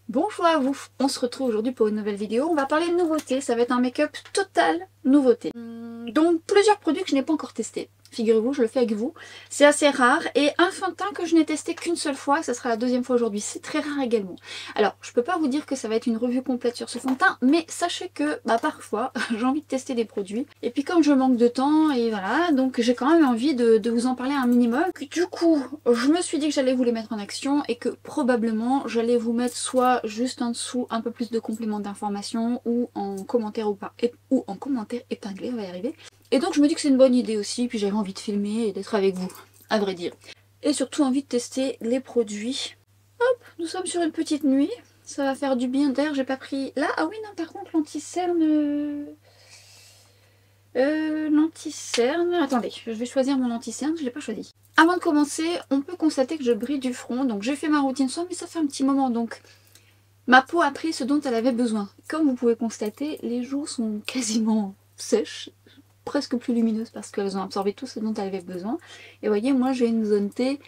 Bonjour à vous, on se retrouve aujourd'hui pour une nouvelle vidéo. On va parler de nouveautés, ça va être un make-up total nouveauté. Donc plusieurs produits que je n'ai pas encore testés. Figurez-vous, je le fais avec vous. C'est assez rare et un fond de teint que je n'ai testé qu'une seule fois, ça sera la deuxième fois aujourd'hui. C'est très rare également. Alors, je peux pas vous dire que ça va être une revue complète sur ce fond de teint, mais sachez que parfois, j'ai envie de tester des produits. Et puis comme je manque de temps, et voilà, donc j'ai quand même envie de vous en parler un minimum. Du coup, je me suis dit que j'allais vous les mettre en action et que probablement j'allais vous mettre soit juste en dessous un peu plus de compléments d'information ou en commentaire ou en commentaire épinglé, on va y arriver. Et donc je me dis que c'est une bonne idée aussi, puis j'avais envie de filmer et d'être avec vous, à vrai dire. Et surtout envie de tester les produits. Hop, nous sommes sur une petite nuit, ça va faire du bien d'air, j'ai pas pris... Là, ah oui non, par contre l'anti-cerne... l'anti-cerne... Attendez, je vais choisir mon anti-cerne, je l'ai pas choisi. Avant de commencer, on peut constater que je brille du front, donc j'ai fait ma routine soin, mais ça fait un petit moment, donc ma peau a pris ce dont elle avait besoin. Comme vous pouvez constater, les joues sont quasiment sèches, presque plus lumineuses parce qu'elles ont absorbé tout ce dont elles avaient besoin. Et voyez, moi j'ai une zone T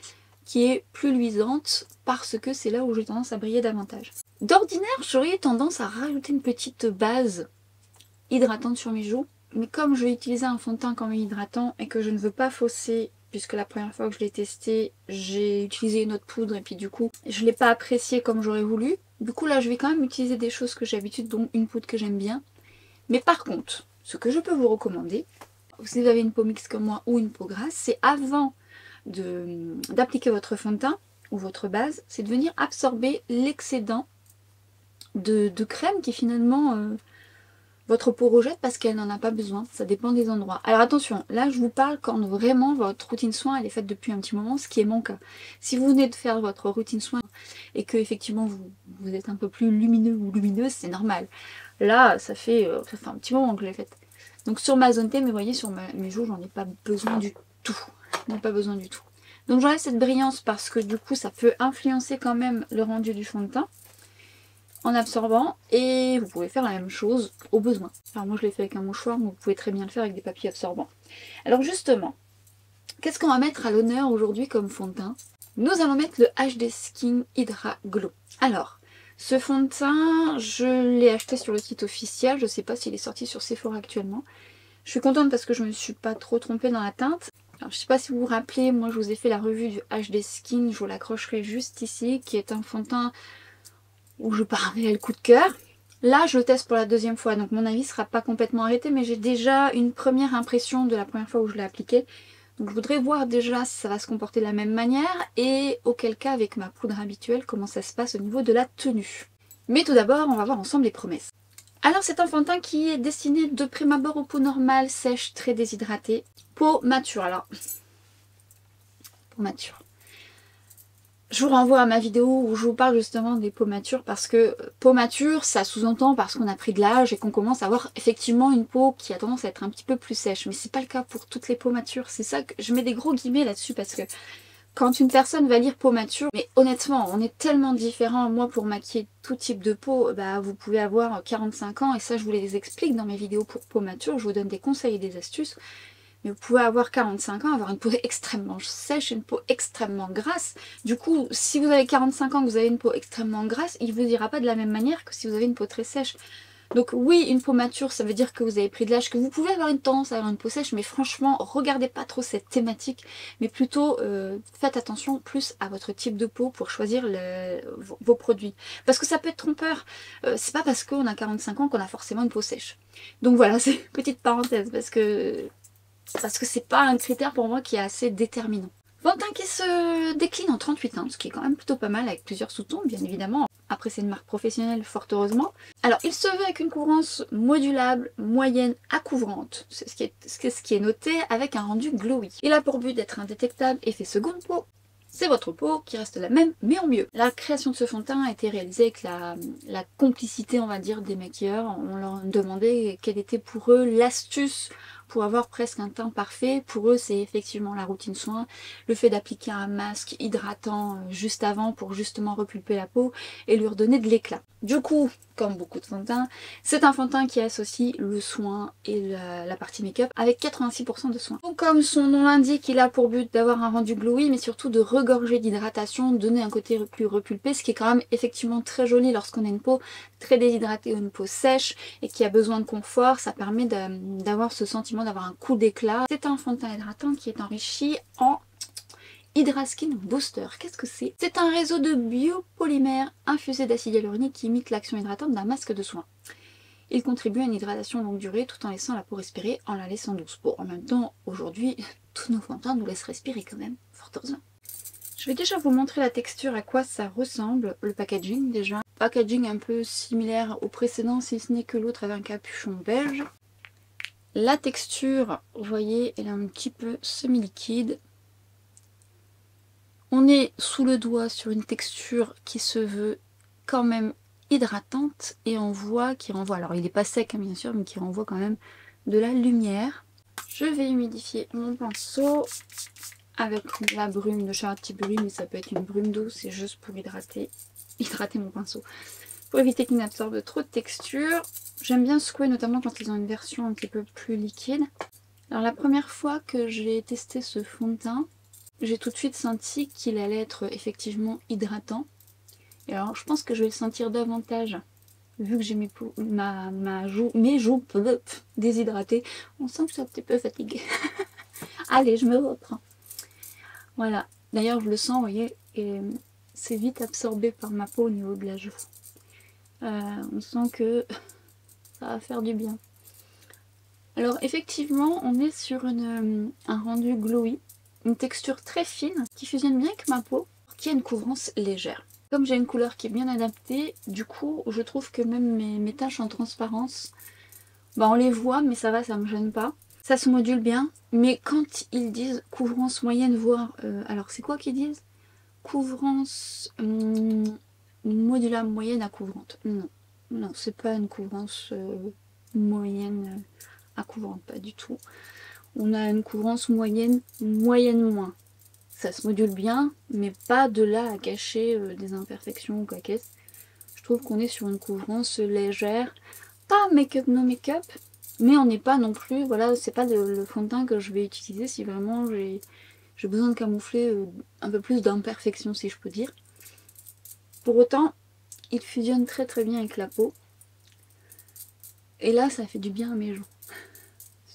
qui est plus luisante parce que c'est là où j'ai tendance à briller davantage. D'ordinaire, j'aurais tendance à rajouter une petite base hydratante sur mes joues, mais comme je vais utiliser un fond de teint quand même hydratant et que je ne veux pas fausser, puisque la première fois que je l'ai testé, j'ai utilisé une autre poudre et puis du coup, je ne l'ai pas apprécié comme j'aurais voulu. Du coup là, je vais quand même utiliser des choses que j'ai l'habitude, dont une poudre que j'aime bien. Mais par contre, ce que je peux vous recommander, si vous avez une peau mixte comme moi ou une peau grasse, c'est avant d'appliquer votre fond de teint ou votre base, c'est de venir absorber l'excédent de crème qui finalement votre peau rejette parce qu'elle n'en a pas besoin. Ça dépend des endroits. Alors attention, là je vous parle quand vraiment votre routine soin elle est faite depuis un petit moment, ce qui est mon cas. Si vous venez de faire votre routine soin et que effectivement vous êtes un peu plus lumineux ou lumineuse, c'est normal. Là, ça fait un petit moment que je l'ai faite. Donc sur ma zone T, mais vous voyez, sur mes joues, j'en ai pas besoin du tout. J'en ai pas besoin du tout. Donc j'enlève cette brillance parce que du coup, ça peut influencer quand même le rendu du fond de teint en absorbant. Et vous pouvez faire la même chose au besoin. Alors moi, je l'ai fait avec un mouchoir, mais vous pouvez très bien le faire avec des papiers absorbants. Alors justement, qu'est-ce qu'on va mettre à l'honneur aujourd'hui comme fond de teint? Nous allons mettre le HD Skin Hydra Glow. Alors, ce fond de teint, je l'ai acheté sur le site officiel. Je ne sais pas s'il est sorti sur Sephora actuellement. Je suis contente parce que je ne me suis pas trop trompée dans la teinte. Alors, je ne sais pas si vous vous rappelez, moi je vous ai fait la revue du HD Skin. Je vous l'accrocherai juste ici, qui est un fond de teint où je pars avec le coup de cœur. Là, je le teste pour la deuxième fois, donc mon avis ne sera pas complètement arrêté, mais j'ai déjà une première impression de la première fois où je l'ai appliqué. Donc je voudrais voir déjà si ça va se comporter de la même manière et auquel cas avec ma poudre habituelle comment ça se passe au niveau de la tenue. Mais tout d'abord on va voir ensemble les promesses. Alors c'est un fond de teint qui est destiné de prime abord aux peaux normales, sèches, très déshydratées. Peau mature, alors peau mature. Je vous renvoie à ma vidéo où je vous parle justement des peaux matures parce que peau mature, ça sous-entend parce qu'on a pris de l'âge et qu'on commence à avoir effectivement une peau qui a tendance à être un petit peu plus sèche. Mais c'est pas le cas pour toutes les peaux matures. C'est ça que je mets des gros guillemets là-dessus parce que quand une personne va lire peau mature, mais honnêtement, on est tellement différents. Moi, pour maquiller tout type de peau, vous pouvez avoir 45 ans et ça, je vous les explique dans mes vidéos pour peau mature. Je vous donne des conseils et des astuces. Mais vous pouvez avoir 45 ans, avoir une peau extrêmement sèche, une peau extrêmement grasse. Du coup, si vous avez 45 ans, que vous avez une peau extrêmement grasse, il ne vous ira pas de la même manière que si vous avez une peau très sèche. Donc oui, une peau mature, ça veut dire que vous avez pris de l'âge, que vous pouvez avoir une tendance à avoir une peau sèche, mais franchement, regardez pas trop cette thématique, mais plutôt faites attention plus à votre type de peau pour choisir vos produits. Parce que ça peut être trompeur. C'est pas parce qu'on a 45 ans qu'on a forcément une peau sèche. Donc voilà, c'est une petite parenthèse, parce que c'est pas un critère pour moi qui est assez déterminant. Fond de teint qui se décline en 38 teintes, ce qui est quand même plutôt pas mal avec plusieurs sous-tons, bien évidemment. Après, c'est une marque professionnelle, fort heureusement. Alors, il se veut avec une couvrance modulable, moyenne à couvrante, c'est ce qui est noté, avec un rendu glowy. Il a pour but d'être indétectable, effet seconde peau. C'est votre peau qui reste la même, mais en mieux. La création de ce fond de teint a été réalisée avec la complicité, on va dire, des maquilleurs. On leur demandait quelle était pour eux l'astuce pour avoir presque un teint parfait. Pour eux, c'est effectivement la routine soin, le fait d'appliquer un masque hydratant juste avant pour justement repulper la peau et lui redonner de l'éclat. Du coup, comme beaucoup de fond de teint, c'est un fond de teint qui associe le soin et la partie make-up avec 86% de soin. Donc comme son nom l'indique, il a pour but d'avoir un rendu glowy, mais surtout de regorger d'hydratation, donner un côté plus repulpé, ce qui est quand même effectivement très joli lorsqu'on a une peau très déshydratée ou une peau sèche et qui a besoin de confort. Ça permet d'avoir ce sentiment d'avoir un coup d'éclat. C'est un fond de teint hydratant qui est enrichi en Hydraskin Booster. Qu'est-ce que c'est? C'est un réseau de biopolymères infusés d'acide hyaluronique qui imite l'action hydratante d'un masque de soin. Il contribue à une hydratation longue durée tout en laissant la peau respirer, en la laissant douce. Bon, en même temps, aujourd'hui, tous nos fonds de teint nous laissent respirer quand même, fort heureusement. Je vais déjà vous montrer la texture, à quoi ça ressemble, le packaging déjà. Packaging un peu similaire au précédent, si ce n'est que l'autre avait un capuchon beige. La texture, vous voyez, elle est un petit peu semi-liquide. On est sous le doigt sur une texture qui se veut quand même hydratante et on voit qu'il renvoie, alors il n'est pas sec hein, bien sûr, mais qui renvoie quand même de la lumière. Je vais humidifier mon pinceau avec la brume de Charlotte Tilbury, mais ça peut être une brume d'eau, c'est juste pour hydrater mon pinceau. Pour éviter qu'il n'absorbe trop de texture. J'aime bien secouer, notamment quand ils ont une version un petit peu plus liquide. Alors la première fois que j'ai testé ce fond de teint, j'ai tout de suite senti qu'il allait être effectivement hydratant. Et alors je pense que je vais le sentir davantage vu que j'ai mes joues déshydratées. On sent que je suis un petit peu fatiguée. Allez, je me reprends. Voilà. D'ailleurs je le sens, vous voyez, et c'est vite absorbé par ma peau au niveau de la joue. On sent que ça va faire du bien. Alors effectivement on est sur un rendu glowy. Une texture très fine qui fusionne bien avec ma peau, qui a une couvrance légère. Comme j'ai une couleur qui est bien adaptée, du coup je trouve que même mes taches en transparence, bah on les voit mais ça va, ça me gêne pas. Ça se module bien, mais quand ils disent couvrance moyenne, voire... alors c'est quoi qu'ils disent? Couvrance modulable moyenne à couvrante. Non, non c'est pas une couvrance moyenne à couvrante, pas du tout. On a une couvrance moyenne, moyenne moins. Ça se module bien, mais pas de là à cacher des imperfections ou quoi qu'est-ce. Je trouve qu'on est sur une couvrance légère. Pas make-up, no make-up, mais on n'est pas non plus, voilà, c'est pas le fond de teint que je vais utiliser si vraiment j'ai besoin de camoufler un peu plus d'imperfection, si je peux dire. Pour autant, il fusionne très très bien avec la peau. Et là, ça fait du bien à mes joues.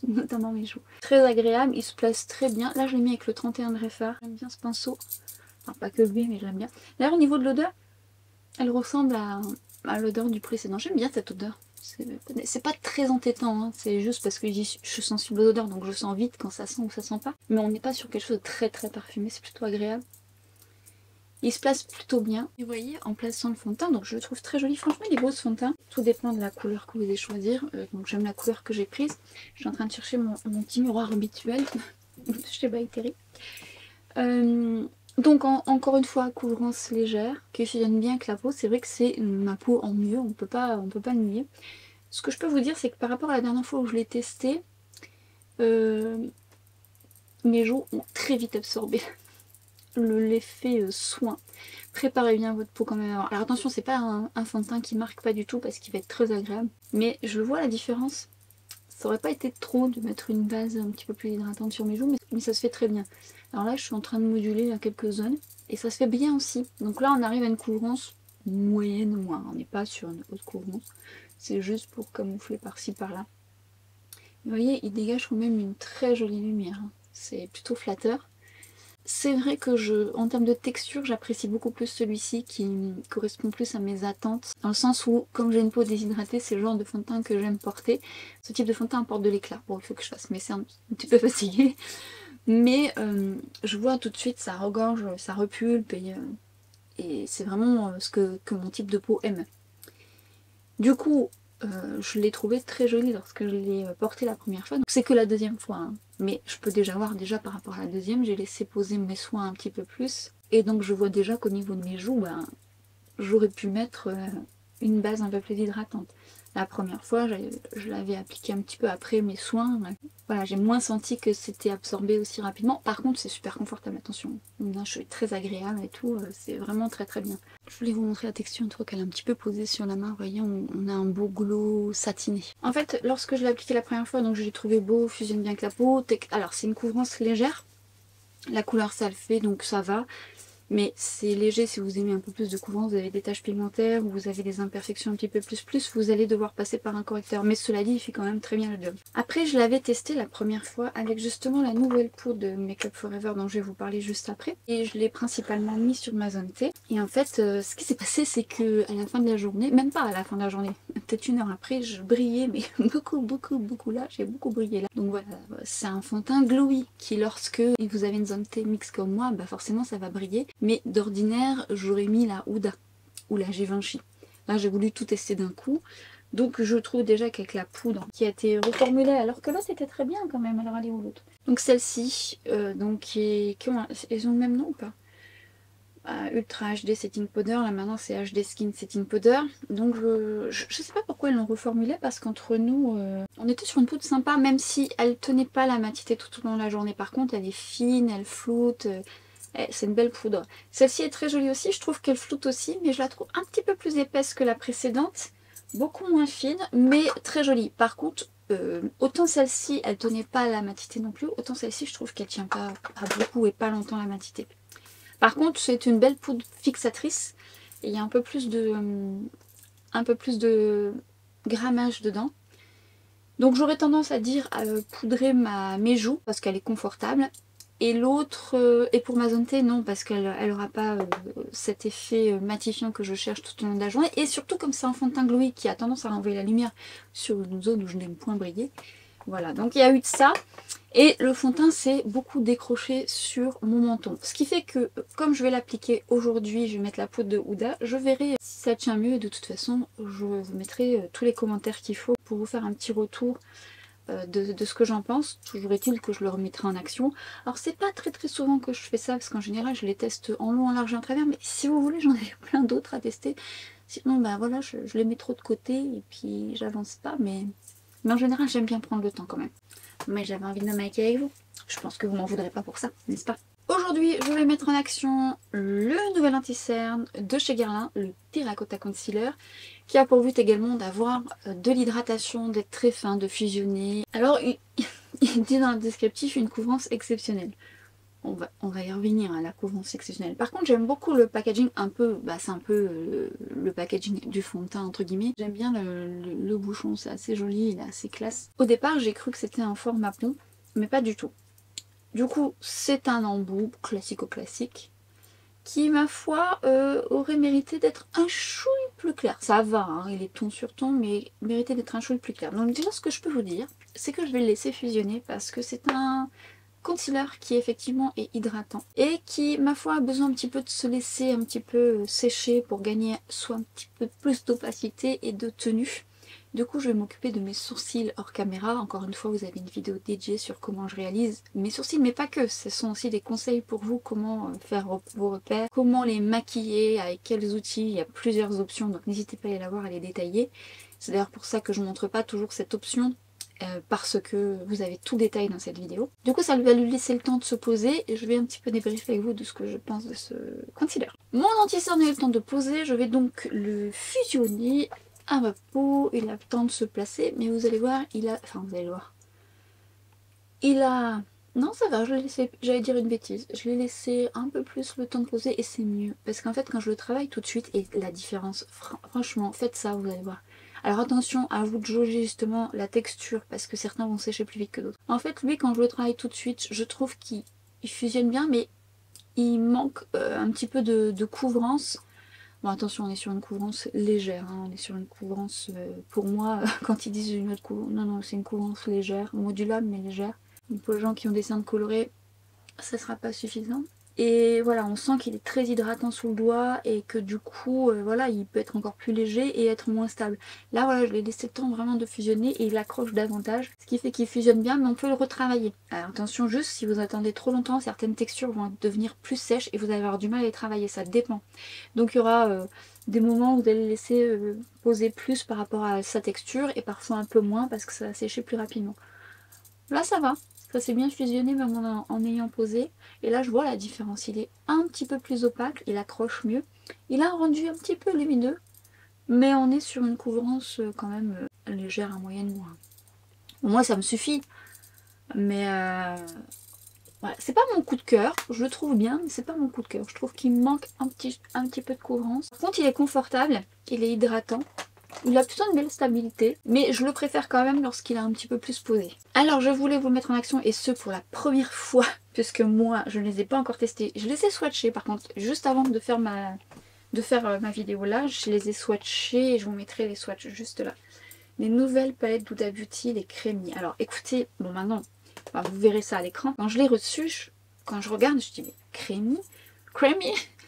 Notamment mes joues. Très agréable, il se place très bien. Là je l'ai mis avec le 31 de Réfard. J'aime bien ce pinceau. Enfin pas que lui mais je l'aime bien. D'ailleurs au niveau de l'odeur, elle ressemble à l'odeur du précédent. J'aime bien cette odeur. C'est pas très entêtant, hein. C'est juste parce que je suis sensible aux odeurs donc je sens vite quand ça sent ou ça sent pas. Mais on n'est pas sur quelque chose de très très parfumé, c'est plutôt agréable. Il se place plutôt bien. Et vous voyez, en plaçant le fond de teint, donc je le trouve très joli. Franchement, il est beau ce fond de teint. Tout dépend de la couleur que vous allez choisir. Donc j'aime la couleur que j'ai prise. Je suis en train de chercher mon petit miroir habituel chez By Terry. Donc encore une fois, couvrance légère, qui fusionne bien avec la peau. C'est vrai que c'est ma peau en mieux, on peut pas le nier. Ce que je peux vous dire, c'est que par rapport à la dernière fois où je l'ai testé, mes joues ont très vite absorbé l'effet soin. Préparez bien votre peau quand même. Alors attention, c'est pas un fond de teint qui marque pas du tout parce qu'il va être très agréable. Mais je vois la différence. Ça aurait pas été trop de mettre une base un petit peu plus hydratante sur mes joues, mais ça se fait très bien. Alors là, je suis en train de moduler à quelques zones et ça se fait bien aussi. Donc là, on arrive à une couvrance moyenne moins. On n'est pas sur une haute couvrance. C'est juste pour camoufler par-ci par-là. Vous voyez, il dégage quand même une très jolie lumière. C'est plutôt flatteur. C'est vrai que en termes de texture, j'apprécie beaucoup plus celui-ci qui correspond plus à mes attentes. Dans le sens où, comme j'ai une peau déshydratée, c'est le genre de fond de teint que j'aime porter. Ce type de fond de teint apporte de l'éclat. Bon, il faut que je fasse mes cernes un petit peu fatiguée. Mais je vois tout de suite, ça regorge, ça repulpe et c'est vraiment ce que mon type de peau aime. Du coup, je l'ai trouvé très joli lorsque je l'ai porté la première fois. Donc c'est que la deuxième fois, hein. Mais je peux déjà voir, par rapport à la deuxième, j'ai laissé poser mes soins un petit peu plus. Et donc je vois déjà qu'au niveau de mes joues, ben, j'aurais pu mettre une base un peu plus hydratante. La première fois, je l'avais appliqué un petit peu après mes soins. Voilà, j'ai moins senti que c'était absorbé aussi rapidement. Par contre, c'est super confortable, attention. Mon cheveu est très agréable et tout, c'est vraiment très très bien. Je voulais vous montrer la texture, une fois qu'elle est un petit peu posée sur la main. Vous voyez, on a un beau glow satiné. En fait, lorsque je l'ai appliqué la première fois, donc je l'ai trouvé beau, fusionne bien avec la peau. Alors, c'est une couvrance légère. La couleur, ça le fait, donc ça va. Mais c'est léger si vous aimez un peu plus de couvrance, vous avez des taches pigmentaires ou vous avez des imperfections un petit peu plus, vous allez devoir passer par un correcteur. Mais cela dit, il fait quand même très bien le job. Après, je l'avais testé la première fois avec justement la nouvelle poudre de Make Up For Ever dont je vais vous parler juste après. Et je l'ai principalement mis sur ma zone T. Et en fait, ce qui s'est passé, c'est que à la fin de la journée, même pas à la fin de la journée, peut-être une heure après, je brillais, mais beaucoup là, j'ai beaucoup brillé là. Donc voilà, c'est un fond de teint glowy qui, lorsque vous avez une zone T mix comme moi, bah forcément ça va briller. Mais d'ordinaire, j'aurais mis la Huda ou la Givenchy. Là, j'ai voulu tout tester d'un coup. Donc je trouve déjà qu'avec la poudre qui a été reformulée, alors que là c'était très bien quand même, alors elle est où l'autre? Donc celle-ci, ils ont le même nom ou pas? Ultra HD Setting Powder, là maintenant c'est HD Skin Setting Powder. Donc je sais pas pourquoi ils l'ont reformulé, parce qu'entre nous, on était sur une poudre sympa, même si elle tenait pas la matité tout au long de la journée. Par contre elle est fine, elle floute, c'est une belle poudre. Celle-ci est très jolie aussi, je trouve qu'elle floute aussi, mais je la trouve un petit peu plus épaisse que la précédente. Beaucoup moins fine, mais très jolie. Par contre, autant celle-ci, elle tenait pas la matité non plus, autant celle-ci, je trouve qu'elle tient pas beaucoup et pas longtemps la matité. Par contre, c'est une belle poudre fixatrice. Et il y a un peu plus de grammage dedans. Donc j'aurais tendance à dire poudrer mes joues parce qu'elle est confortable. Et l'autre, et pour ma zone T, non, parce qu'elle n'aura pas cet effet matifiant que je cherche tout au long de la journée. Et surtout, comme c'est un fond de teint glowy qui a tendance à renvoyer la lumière sur une zone où je n'aime point briller. Voilà, donc il y a eu de ça. Et le fond de teint s'est beaucoup décroché sur mon menton. Ce qui fait que, comme je vais l'appliquer aujourd'hui, je vais mettre la poudre de Huda, je verrai si ça tient mieux. Et de toute façon, je vous mettrai tous les commentaires qu'il faut pour vous faire un petit retour de ce que j'en pense. Toujours est-il que je le remettrai en action. Alors c'est pas très souvent que je fais ça, parce qu'en général je les teste en long, en large et en travers, mais si vous voulez, j'en ai plein d'autres à tester. Sinon ben voilà, je les mets trop de côté et puis j'avance pas, mais en général j'aime bien prendre le temps quand même. Mais j'avais envie de me maquiller avec vous. Je pense que vous m'en voudrez pas pour ça, n'est-ce pas? Aujourd'hui, je vais mettre en action le nouvel anti-cerne de chez Guerlain, le Terracotta Concealer, qui a pour but également d'avoir de l'hydratation, d'être très fin, de fusionner. Alors, il dit dans le descriptif une couvrance exceptionnelle. On va y revenir à la couvrance exceptionnelle. Par contre, j'aime beaucoup le packaging un peu, c'est un peu le packaging du fond de teint entre guillemets. J'aime bien le bouchon, c'est assez joli, il est assez classe. Au départ, j'ai cru que c'était un format pompe, mais pas du tout. Du coup, c'est un embout classico-classique qui, ma foi, aurait mérité d'être un chouille plus clair. Ça va, hein, il est ton sur ton, mais méritait d'être un chouille plus clair. Donc déjà, ce que je peux vous dire, c'est que je vais le laisser fusionner parce que c'est un concealer qui effectivement est hydratant et qui, ma foi, a besoin un petit peu de se laisser un petit peu sécher pour gagner soit un petit peu plus d'opacité et de tenue. Du coup, je vais m'occuper de mes sourcils hors caméra. Encore une fois, vous avez une vidéo dédiée sur comment je réalise mes sourcils, mais pas que. Ce sont aussi des conseils pour vous, comment faire vos repères, comment les maquiller, avec quels outils. Il y a plusieurs options, donc n'hésitez pas à aller la voir, à les détailler. C'est d'ailleurs pour ça que je ne montre pas toujours cette option, parce que vous avez tout détail dans cette vidéo. Du coup, ça va lui laisser le temps de se poser et je vais un petit peu débriefer avec vous de ce que je pense de ce concealer. Mon anti-cerne a eu le temps de poser, je vais donc le fusionner à ma peau. Il a le temps de se placer, mais vous allez voir, non, ça va, je l'ai laissé, j'allais dire une bêtise, je l'ai laissé un peu plus le temps de poser et c'est mieux. Parce qu'en fait, quand je le travaille tout de suite, et la différence, franchement, faites ça, vous allez voir. Alors attention à vous de jauger justement la texture, parce que certains vont sécher plus vite que d'autres. En fait, lui, quand je le travaille tout de suite, je trouve qu'il fusionne bien, mais il manque un petit peu de couvrance. Bon, attention, on est sur une couvrance légère, hein, on est sur une couvrance, pour moi, quand ils disent une autre couvrance, non, c'est une couvrance légère, modulable mais légère. Donc pour les gens qui ont des cernes colorées, ça sera pas suffisant. Et voilà, on sent qu'il est très hydratant sous le doigt et que du coup, voilà, il peut être encore plus léger et être moins stable. Là, voilà, je l'ai laissé le temps vraiment de fusionner et il accroche davantage, ce qui fait qu'il fusionne bien, mais on peut le retravailler. Alors attention juste, si vous attendez trop longtemps, certaines textures vont devenir plus sèches et vous allez avoir du mal à les travailler, ça dépend. Donc il y aura des moments où vous allez le laisser poser plus par rapport à sa texture et parfois un peu moins parce que ça va sécher plus rapidement. Là ça va, ça s'est bien fusionné même en ayant posé. Et là je vois la différence, il est un petit peu plus opaque, il accroche mieux. Il a un rendu un petit peu lumineux, mais on est sur une couvrance quand même légère à moyenne. Moi ça me suffit, mais voilà. C'est pas mon coup de cœur, je le trouve bien, mais c'est pas mon coup de cœur. Je trouve qu'il me manque un petit peu de couvrance. Par contre il est confortable, il est hydratant. Il a plutôt une belle stabilité, mais je le préfère quand même lorsqu'il est un petit peu plus posé. Alors je voulais vous mettre en action, et ce pour la première fois, puisque moi je ne les ai pas encore testés. Je les ai swatchés par contre, juste avant de faire ma vidéo là, je les ai swatchés et je vous mettrai les swatchs juste là. Les nouvelles palettes Huda Beauty, les crémis. Alors écoutez, bon maintenant, bah, vous verrez ça à l'écran. Quand je l'ai reçu, quand je regarde, je dis mais crémis.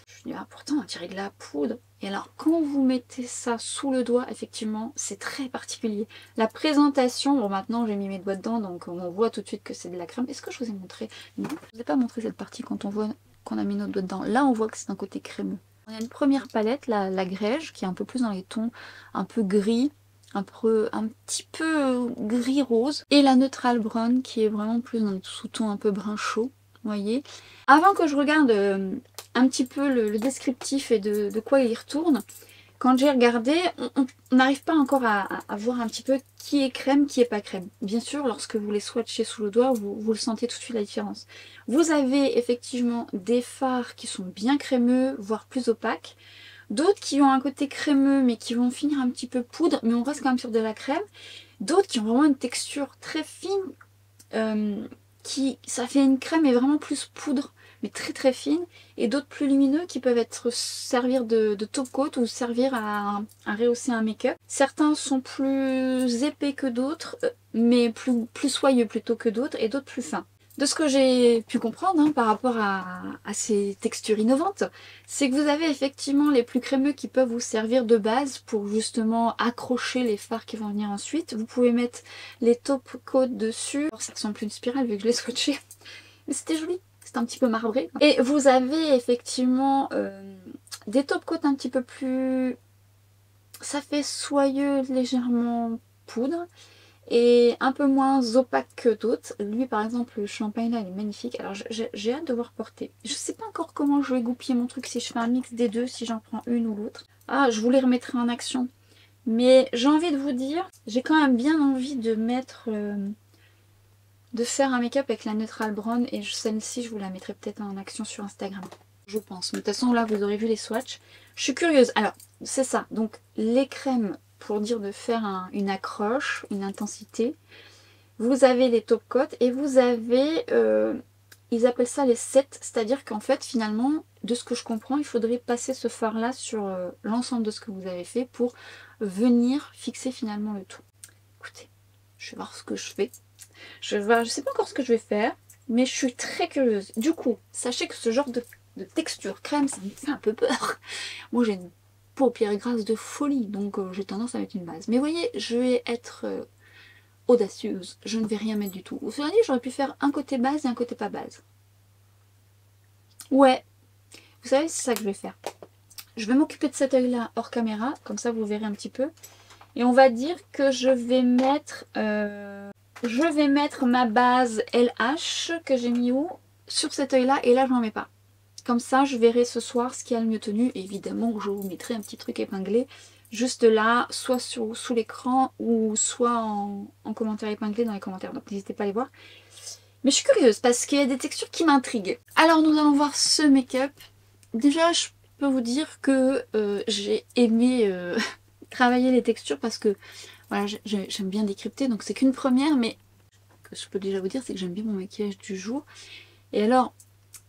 Je dis ah pourtant on dirait de la poudre. Et alors quand vous mettez ça sous le doigt, effectivement, c'est très particulier. La présentation, bon maintenant j'ai mis mes doigts dedans, donc on voit tout de suite que c'est de la crème. Est-ce que je vous ai montré? Non, je vous ai pas montré cette partie quand on voit qu'on a mis nos doigts dedans. Là on voit que c'est un côté crémeux. On a une première palette, la Grège, qui est un peu plus dans les tons un peu gris, un petit peu gris rose. Et la Neutral Brown qui est vraiment plus dans le sous-ton un peu brun chaud, vous voyez. Avant que je regarde un petit peu le descriptif et de quoi il y retourne, quand j'ai regardé, on n'arrive pas encore à voir un petit peu qui est crème, qui est pas crème. Bien sûr, lorsque vous les swatchez sous le doigt, vous le sentez tout de suite la différence. Vous avez effectivement des fards qui sont bien crémeux, voire plus opaques. D'autres qui ont un côté crémeux mais qui vont finir un petit peu poudre, mais on reste quand même sur de la crème. D'autres qui ont vraiment une texture très fine, ça fait une crème mais vraiment plus poudre, mais très très fine. Et d'autres plus lumineux qui peuvent servir de top coat ou servir à rehausser un make-up. Certains sont plus épais que d'autres, mais plus soyeux plutôt que d'autres, et d'autres plus fins. De ce que j'ai pu comprendre par rapport à ces textures innovantes, c'est que vous avez effectivement les plus crémeux qui peuvent vous servir de base pour justement accrocher les fards qui vont venir ensuite. Vous pouvez mettre les top coats dessus. Alors, ça ressemble plus à une spirale vu que je l'ai swatché, mais c'était joli, c'est un petit peu marbré. Et vous avez effectivement des top coats un petit peu plus... ça fait soyeux, légèrement poudre. Et un peu moins opaque que d'autres. Lui par exemple le champagne là il est magnifique. Alors j'ai hâte de voir porter. Je sais pas encore comment je vais goupiller mon truc, si je fais un mix des deux, si j'en prends une ou l'autre. Ah je vous les remettrai en action. Mais j'ai envie de vous dire, j'ai quand même bien envie de mettre... de faire un make-up avec la Neutral Brown. Et celle-ci je vous la mettrai peut-être en action sur Instagram. Je pense. Mais de toute façon là vous aurez vu les swatchs. Je suis curieuse. Alors c'est ça. Donc les crèmes... pour dire de faire une accroche, une intensité. Vous avez les top coats et vous avez, ils appellent ça les sets, c'est-à-dire qu'en fait finalement, de ce que je comprends, il faudrait passer ce fard là sur l'ensemble de ce que vous avez fait pour venir fixer finalement le tout. Écoutez, je vais voir ce que je fais. Je sais pas encore ce que je vais faire, mais je suis très curieuse. Du coup, sachez que ce genre de texture crème, ça me fait un peu peur. Moi j'ai une paupières grasses de folie, donc j'ai tendance à mettre une base. Mais vous voyez, je vais être audacieuse, je ne vais rien mettre du tout. Vous savez, j'aurais pu faire un côté base et un côté pas base. Ouais, vous savez, c'est ça que je vais faire. Je vais m'occuper de cet œil là hors caméra, comme ça vous verrez un petit peu. Et on va dire que je vais mettre ma base LH que j'ai mis où sur cet œil là, et là je n'en mets pas. Comme ça, je verrai ce soir ce qui a le mieux tenu. Évidemment, je vous mettrai un petit truc épinglé juste là, soit sous l'écran ou soit en commentaire épinglé dans les commentaires. Donc n'hésitez pas à les voir. Mais je suis curieuse parce qu'il y a des textures qui m'intriguent. Alors nous allons voir ce make-up. Déjà, je peux vous dire que j'ai aimé travailler les textures parce que voilà, j'aime bien décrypter. Donc c'est qu'une première, mais ce que je peux déjà vous dire, c'est que j'aime bien mon maquillage du jour. Et alors...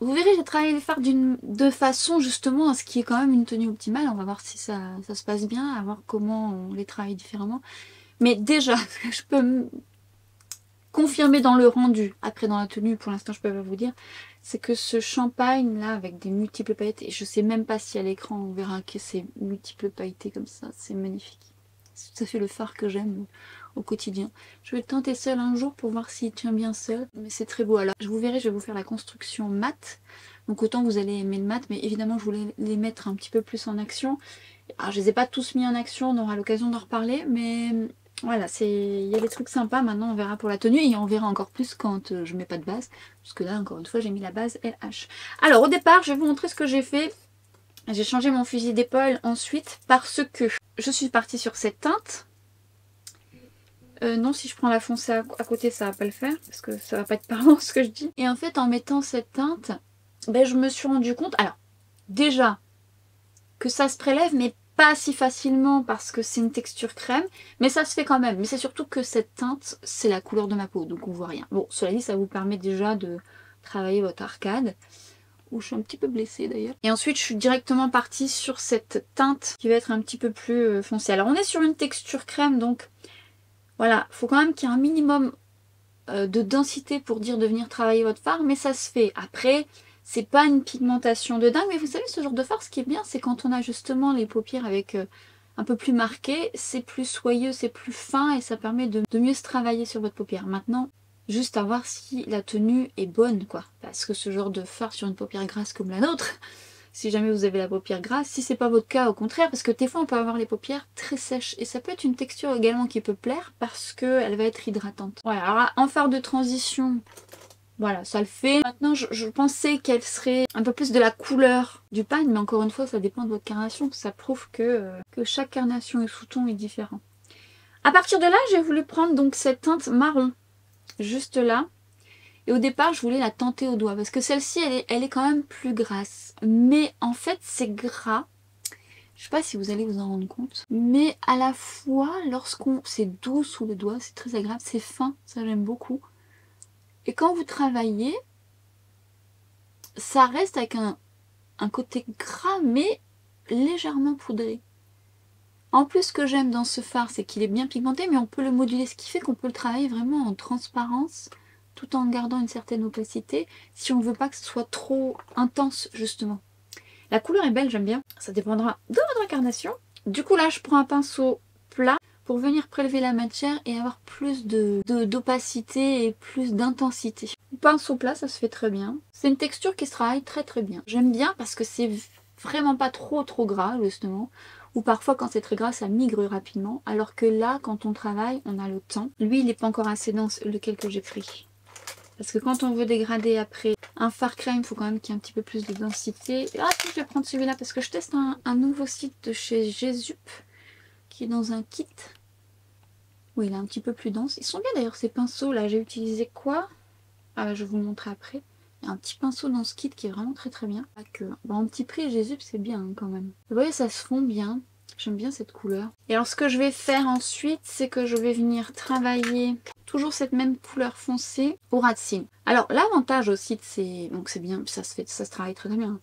vous verrez, j'ai travaillé les fards de façon justement à ce qui est quand même une tenue optimale. On va voir si ça se passe bien, à voir comment on les travaille différemment. Mais déjà, je peux confirmé dans le rendu. Après dans la tenue, pour l'instant je peux pas vous dire, c'est que ce champagne là avec des multiples paillettes, et je sais même pas si à l'écran on verra que c'est multiples pailletés comme ça, c'est magnifique. C'est tout à fait le fard que j'aime au quotidien. Je vais le tenter seul un jour pour voir s'il tient bien seul, mais c'est très beau. Alors je vous verrai, je vais vous faire la construction mat, donc autant vous allez aimer le mat, mais évidemment je voulais les mettre un petit peu plus en action. Alors je les ai pas tous mis en action, on aura l'occasion d'en reparler, mais voilà, il y a des trucs sympas. Maintenant on verra pour la tenue et on verra encore plus quand je mets pas de base, parce que là encore une fois j'ai mis la base LH. Alors au départ je vais vous montrer ce que j'ai fait. J'ai changé mon fusil d'épaule ensuite parce que je suis partie sur cette teinte. Non, si je prends la foncée à côté ça va pas le faire, parce que ça va pas être parlant ce que je dis. Et en fait en mettant cette teinte, ben, je me suis rendu compte, alors déjà que ça se prélève mais pas si facilement parce que c'est une texture crème, mais ça se fait quand même. Mais c'est surtout que cette teinte, c'est la couleur de ma peau, donc on voit rien. Bon, cela dit, ça vous permet déjà de travailler votre arcade, où je suis un petit peu blessée d'ailleurs. Et ensuite, je suis directement partie sur cette teinte qui va être un petit peu plus foncée. Alors, on est sur une texture crème, donc voilà, faut quand même qu'il y ait un minimum de densité pour dire de venir travailler votre fard, mais ça se fait. Après, c'est pas une pigmentation de dingue, mais vous savez, ce genre de fard, ce qui est bien, c'est quand on a justement les paupières avec un peu plus marquées, c'est plus soyeux, c'est plus fin et ça permet de mieux se travailler sur votre paupière. Maintenant, juste à voir si la tenue est bonne, quoi. Parce que ce genre de fard sur une paupière grasse comme la nôtre, si jamais vous avez la paupière grasse, si c'est pas votre cas, au contraire, parce que des fois on peut avoir les paupières très sèches et ça peut être une texture également qui peut plaire parce qu'elle va être hydratante. Voilà, alors en fard de transition, voilà, ça le fait. Maintenant, je pensais qu'elle serait un peu plus de la couleur du pagne, mais encore une fois, ça dépend de votre carnation. Ça prouve que chaque carnation et sous-ton est différent. À partir de là, j'ai voulu prendre donc cette teinte marron, juste là. Et au départ, je voulais la tenter au doigt, parce que celle-ci, elle est quand même plus grasse. Mais en fait, c'est gras. Je sais pas si vous allez vous en rendre compte. Mais à la fois, c'est doux sous le doigt, c'est très agréable, c'est fin, ça j'aime beaucoup. Et quand vous travaillez, ça reste avec un côté gras mais légèrement poudré. En plus, ce que j'aime dans ce fard, c'est qu'il est bien pigmenté, mais on peut le moduler, ce qui fait qu'on peut le travailler vraiment en transparence, tout en gardant une certaine opacité, si on ne veut pas que ce soit trop intense, justement. La couleur est belle, j'aime bien. Ça dépendra de votre incarnation. Du coup, là, je prends un pinceau plat pour venir prélever la matière et avoir plus d'opacité et plus d'intensité. Pinceau plat, ça se fait très bien. C'est une texture qui se travaille très très bien. J'aime bien parce que c'est vraiment pas trop gras, justement. Ou parfois quand c'est très gras, ça migre rapidement. Alors que là, quand on travaille, on a le temps. Lui, il n'est pas encore assez dense, lequel que j'ai pris. Parce que quand on veut dégrader après un fard crème, il faut quand même qu'il y ait un petit peu plus de densité. Ah, je vais prendre celui-là parce que je teste un nouveau site de chez Jesup qui est dans un kit. Oui, il est un petit peu plus dense. Ils sont bien d'ailleurs ces pinceaux là. J'ai utilisé quoi? Ah, je vais vous le montrer après. Il y a un petit pinceau dans ce kit qui est vraiment très très bien. Pas que. Bon, en petit prix, Jesup c'est bien hein, quand même. Vous voyez, ça se fond bien. J'aime bien cette couleur. Et alors ce que je vais faire ensuite, c'est que je vais venir travailler toujours cette même couleur foncée au ras de cils. Alors l'avantage aussi de ces... Donc c'est bien, ça se travaille très très bien.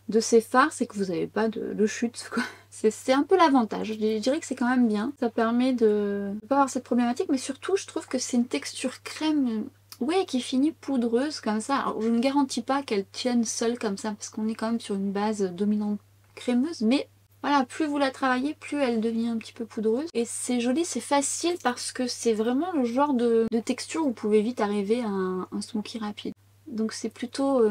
De ces fards, c'est que vous n'avez pas de chute, quoi. C'est un peu l'avantage. Je dirais que c'est quand même bien. Ça permet de ne pas avoir cette problématique, mais surtout je trouve que c'est une texture crème... Ouais, qui finit poudreuse comme ça. Alors, je ne garantis pas qu'elle tienne seule comme ça, parce qu'on est quand même sur une base dominante crémeuse, mais voilà, plus vous la travaillez, plus elle devient un petit peu poudreuse. Et c'est joli, c'est facile parce que c'est vraiment le genre de texture où vous pouvez vite arriver à un smoky rapide. Donc c'est plutôt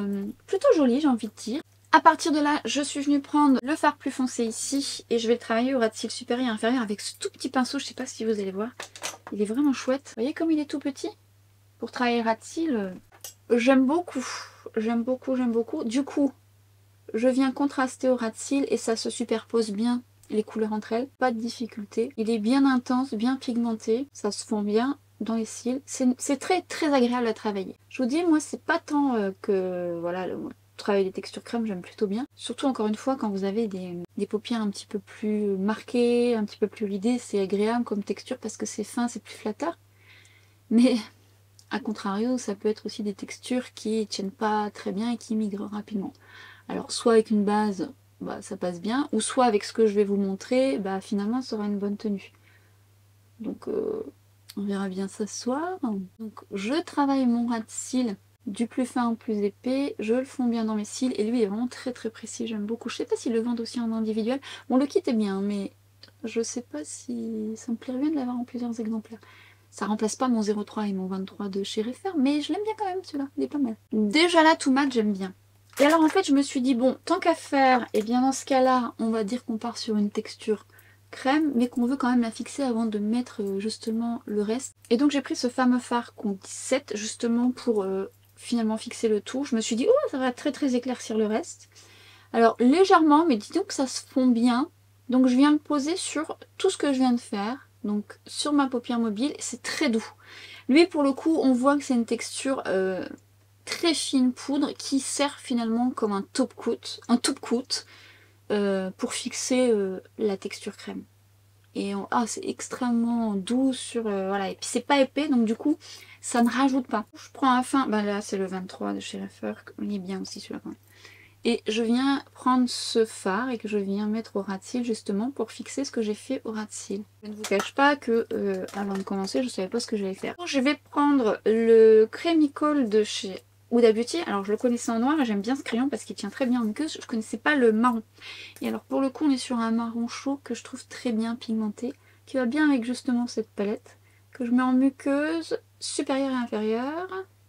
joli, j'ai envie de dire. À partir de là, je suis venue prendre le fard plus foncé ici et je vais le travailler au ras de cils supérieur et inférieur avec ce tout petit pinceau. Je sais pas si vous allez voir, il est vraiment chouette. Vous voyez comme il est tout petit? Pour travailler le ras de cils, j'aime beaucoup, j'aime beaucoup, j'aime beaucoup. Du coup, je viens contraster au ras de cils et ça se superpose bien les couleurs entre elles, pas de difficulté. Il est bien intense, bien pigmenté, ça se fond bien dans les cils. C'est très très agréable à travailler. Je vous dis, moi c'est pas tant que voilà, travailler des textures crème, j'aime plutôt bien. Surtout encore une fois quand vous avez des paupières un petit peu plus marquées, un petit peu plus ridées, c'est agréable comme texture parce que c'est fin, c'est plus flatteur. Mais a contrario, ça peut être aussi des textures qui tiennent pas très bien et qui migrent rapidement. Alors soit avec une base, bah, ça passe bien, ou soit avec ce que je vais vous montrer, bah, finalement ça aura une bonne tenue. Donc On verra bien ce soir. Donc je travaille mon ras de cils du plus fin au plus épais, je le fonds bien dans mes cils et lui est vraiment très très précis, j'aime beaucoup. Je sais pas s'ils le vendent aussi en individuel. Bon, le kit est bien, mais je sais pas si ça me plairait bien de l'avoir en plusieurs exemplaires. Ça remplace pas mon 03 et mon 23 de chez Refer, mais je l'aime bien quand même celui-là, il est pas mal. Déjà là, tout mat, j'aime bien. Et alors en fait, je me suis dit, bon, tant qu'à faire, et bien dans ce cas-là, on va dire qu'on part sur une texture crème, mais qu'on veut quand même la fixer avant de mettre justement le reste. Et donc j'ai pris ce fameux fard Compte 17 justement pour finalement fixer le tout. Je me suis dit, oh, ça va très très éclaircir le reste. Alors légèrement, mais dis donc que ça se fond bien. Donc je viens le poser sur tout ce que je viens de faire. Donc sur ma paupière mobile, c'est très doux. Lui pour le coup, on voit que c'est une texture très fine poudre qui sert finalement comme un top coat. Pour fixer la texture crème. Et c'est extrêmement doux sur... voilà, et puis c'est pas épais, donc du coup, ça ne rajoute pas. Je prends un fin... Bah là, c'est le 23 de chez Refer, il est bien aussi celui-là quand même. Et je viens prendre ce fard et que je viens mettre au ras de cils justement pour fixer ce que j'ai fait au ras de cils. Je ne vous cache pas que avant de commencer, je ne savais pas ce que j'allais faire. Je vais prendre le Crémicol de chez Huda Beauty. Alors je le connaissais en noir et j'aime bien ce crayon parce qu'il tient très bien en muqueuse. Je connaissais pas le marron. Et alors pour le coup, on est sur un marron chaud que je trouve très bien pigmenté, qui va bien avec justement cette palette, que je mets en muqueuse supérieure et inférieure.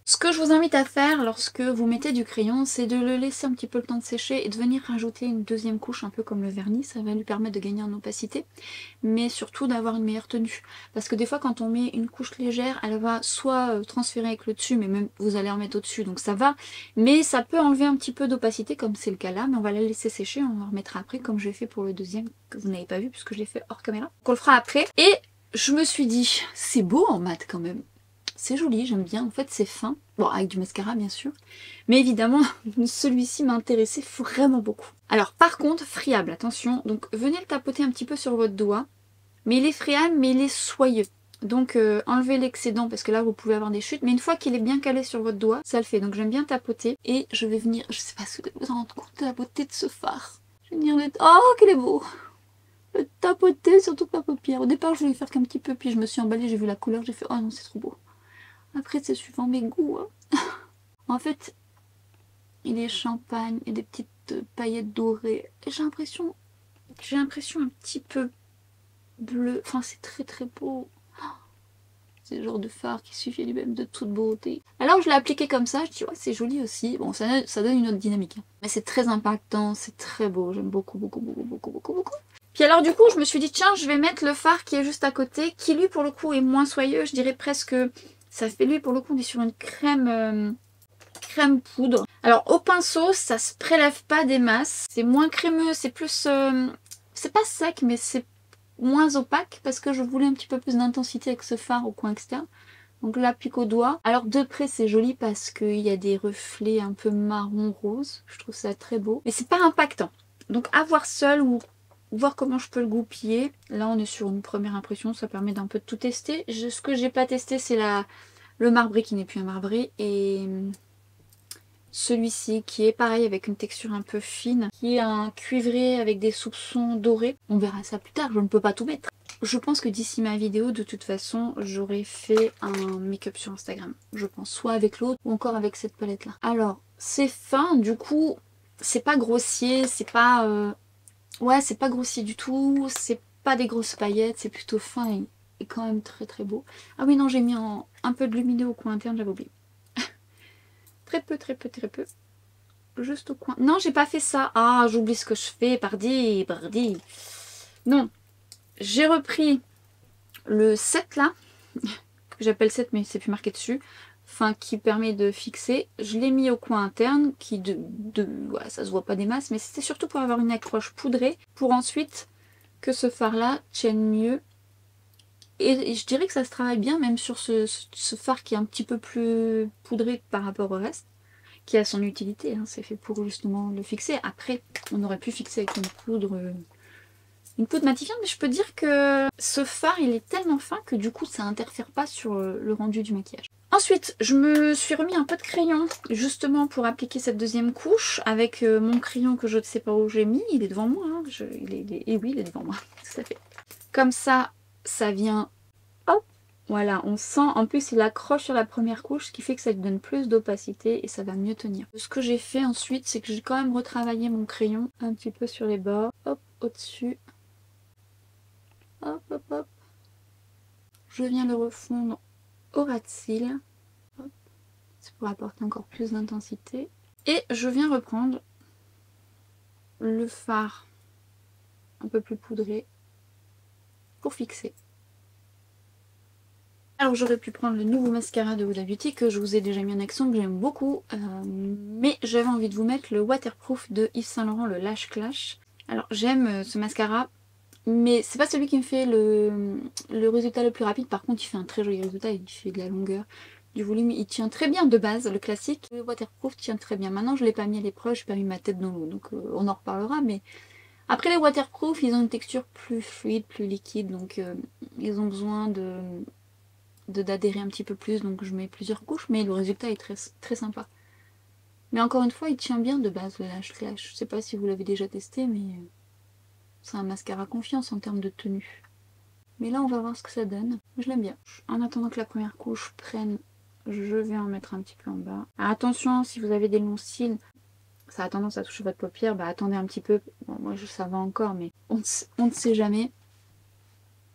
Ce que je vous invite à faire lorsque vous mettez du crayon, c'est de le laisser un petit peu le temps de sécher et de venir rajouter une deuxième couche, un peu comme le vernis, ça va lui permettre de gagner en opacité, mais surtout d'avoir une meilleure tenue. Parce que des fois quand on met une couche légère, elle va soit transférer avec le dessus, mais même vous allez en mettre au-dessus, donc ça va, mais ça peut enlever un petit peu d'opacité comme c'est le cas là, mais on va la laisser sécher, on la remettra après comme j'ai fait pour le deuxième, que vous n'avez pas vu puisque je l'ai fait hors caméra. Donc on le fera après, et je me suis dit, c'est beau en mat quand même. C'est joli, j'aime bien, en fait c'est fin, bon avec du mascara bien sûr, mais évidemment celui-ci m'a intéressé vraiment beaucoup. Alors par contre, friable, attention, donc venez le tapoter un petit peu sur votre doigt, mais il est friable mais il est soyeux. Donc enlevez l'excédent parce que là vous pouvez avoir des chutes, mais une fois qu'il est bien calé sur votre doigt, ça le fait. Donc j'aime bien tapoter et je vais venir, je sais pas si vous vous en rendez compte de la beauté de ce fard. Je vais venir le... Oh qu'il est beau! Le tapoter sur toute ma paupière. Au départ je voulais faire qu'un petit peu, puis je me suis emballée, j'ai vu la couleur, j'ai fait oh non c'est trop beau. Après, c'est suivant mes goûts. Hein. En fait, il est champagne et des petites paillettes dorées. J'ai l'impression un petit peu bleu. Enfin, c'est très très beau. C'est le genre de fard qui suffit lui-même de toute beauté. Alors, je l'ai appliqué comme ça. Je dis, ouais, c'est joli aussi. Bon, ça donne une autre dynamique. Hein. Mais c'est très impactant. C'est très beau. J'aime beaucoup, beaucoup, beaucoup, beaucoup, beaucoup, beaucoup. Puis alors, du coup, je me suis dit, tiens, je vais mettre le fard qui est juste à côté, qui lui, pour le coup, est moins soyeux. Je dirais presque... Ça fait lui pour le coup on est sur une crème poudre. Alors au pinceau ça se prélève pas des masses. C'est moins crémeux, c'est plus... c'est pas sec mais c'est moins opaque parce que je voulais un petit peu plus d'intensité avec ce fard au coin externe. Donc là pique au doigt. Alors de près c'est joli parce qu'il y a des reflets un peu marron rose. Je trouve ça très beau. Mais c'est pas impactant. Donc à voir seul ou voir comment je peux le goupiller. Là on est sur une première impression, ça permet d'un peu de tout tester. Ce que j'ai pas testé c'est le marbré qui n'est plus un marbré et celui-ci qui est pareil avec une texture un peu fine, qui est un cuivré avec des soupçons dorés. On verra ça plus tard, je ne peux pas tout mettre. Je pense que d'ici ma vidéo, de toute façon, j'aurai fait un make-up sur Instagram. Je pense soit avec l'autre ou encore avec cette palette là. Alors, c'est fin, du coup, c'est pas grossier, c'est pas... Ouais, c'est pas grossier du tout, c'est pas des grosses paillettes, c'est plutôt fin et quand même très très beau. Ah oui non, j'ai mis un peu de lumineux au coin interne, j'avais oublié. Très peu, très peu, très peu. Juste au coin. Non, j'ai pas fait ça. Ah, j'oublie ce que je fais, pardi. Non, j'ai repris le 7 là, que j'appelle 7 mais c'est plus marqué dessus. Enfin, qui permet de fixer. Je l'ai mis au coin interne, qui voilà, ça se voit pas des masses, mais c'était surtout pour avoir une accroche poudrée, pour ensuite que ce fard là tienne mieux. Et je dirais que ça se travaille bien même sur ce fard qui est un petit peu plus poudré par rapport au reste, qui a son utilité, hein, c'est fait pour justement le fixer. Après, on aurait pu fixer avec une poudre matifiante, mais je peux dire que ce fard il est tellement fin que du coup ça interfère pas sur le rendu du maquillage. Ensuite, je me suis remis un peu de crayon justement pour appliquer cette deuxième couche avec mon crayon que je ne sais pas où j'ai mis, il est devant moi, hein. Et oui il est devant moi, tout à fait. Comme ça, ça vient hop, Voilà, on sent, en plus il accroche sur la première couche, ce qui fait que ça lui donne plus d'opacité et ça va mieux tenir. Ce que j'ai fait ensuite, c'est que j'ai quand même retravaillé mon crayon un petit peu sur les bords. Hop, au-dessus. Hop, hop, hop. Je viens le refondre au ras de cils. Hop. C'est pour apporter encore plus d'intensité. Et je viens reprendre le fard un peu plus poudré pour fixer. Alors j'aurais pu prendre le nouveau mascara de Huda Beauty que je vous ai déjà mis en action, que j'aime beaucoup, mais j'avais envie de vous mettre le waterproof de Yves Saint Laurent, le Lash Clash. Alors j'aime ce mascara, mais c'est pas celui qui me fait le résultat le plus rapide. Par contre il fait un très joli résultat, il fait de la longueur, du volume, il tient très bien de base, le classique. Le waterproof tient très bien. Maintenant je l'ai pas mis à l'épreuve, je n'ai pas mis ma tête dans l'eau, donc on en reparlera, mais après les waterproof ils ont une texture plus fluide, plus liquide, donc ils ont besoin d'adhérer un petit peu plus, donc je mets plusieurs couches, mais le résultat est très, très sympa. Mais encore une fois, il tient bien de base le Lash Clash. Je sais pas si vous l'avez déjà testé, mais c'est un mascara confiance en termes de tenue. Mais là, on va voir ce que ça donne. Je l'aime bien. En attendant que la première couche prenne, je vais en mettre un petit peu en bas. Alors, attention, si vous avez des longs cils, ça a tendance à toucher votre paupière, bah attendez un petit peu. Bon, moi, ça va encore, mais on ne sait jamais.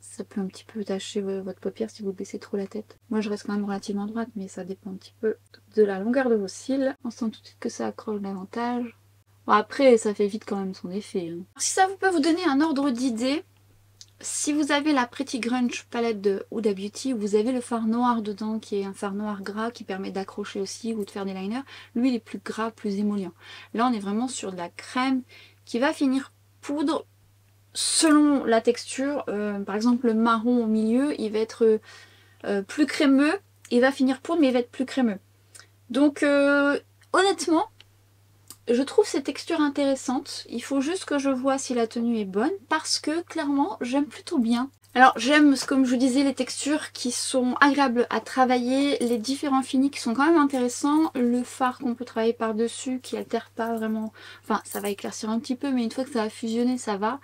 Ça peut un petit peu tacher votre paupière si vous baissez trop la tête. Moi je reste quand même relativement droite, mais ça dépend un petit peu de la longueur de vos cils. On sent tout de suite que ça accroche davantage. Bon, après ça fait vite quand même son effet. Hein. Si ça peut vous donner un ordre d'idée, si vous avez la Pretty Grunge palette de Huda Beauty, vous avez le fard noir dedans qui est un fard noir gras qui permet d'accrocher aussi ou de faire des liners. Lui il est plus gras, plus émollient. Là on est vraiment sur de la crème qui va finir poudre. Selon la texture, par exemple le marron au milieu, il va être plus crémeux, il va finir poudre mais il va être plus crémeux. Donc honnêtement, je trouve ces textures intéressantes. Il faut juste que je vois si la tenue est bonne parce que clairement j'aime plutôt bien. Alors j'aime, comme je vous disais, les textures qui sont agréables à travailler, les différents finis qui sont quand même intéressants, le fard qu'on peut travailler par dessus qui altère pas vraiment, enfin ça va éclaircir un petit peu mais une fois que ça va fusionner ça va.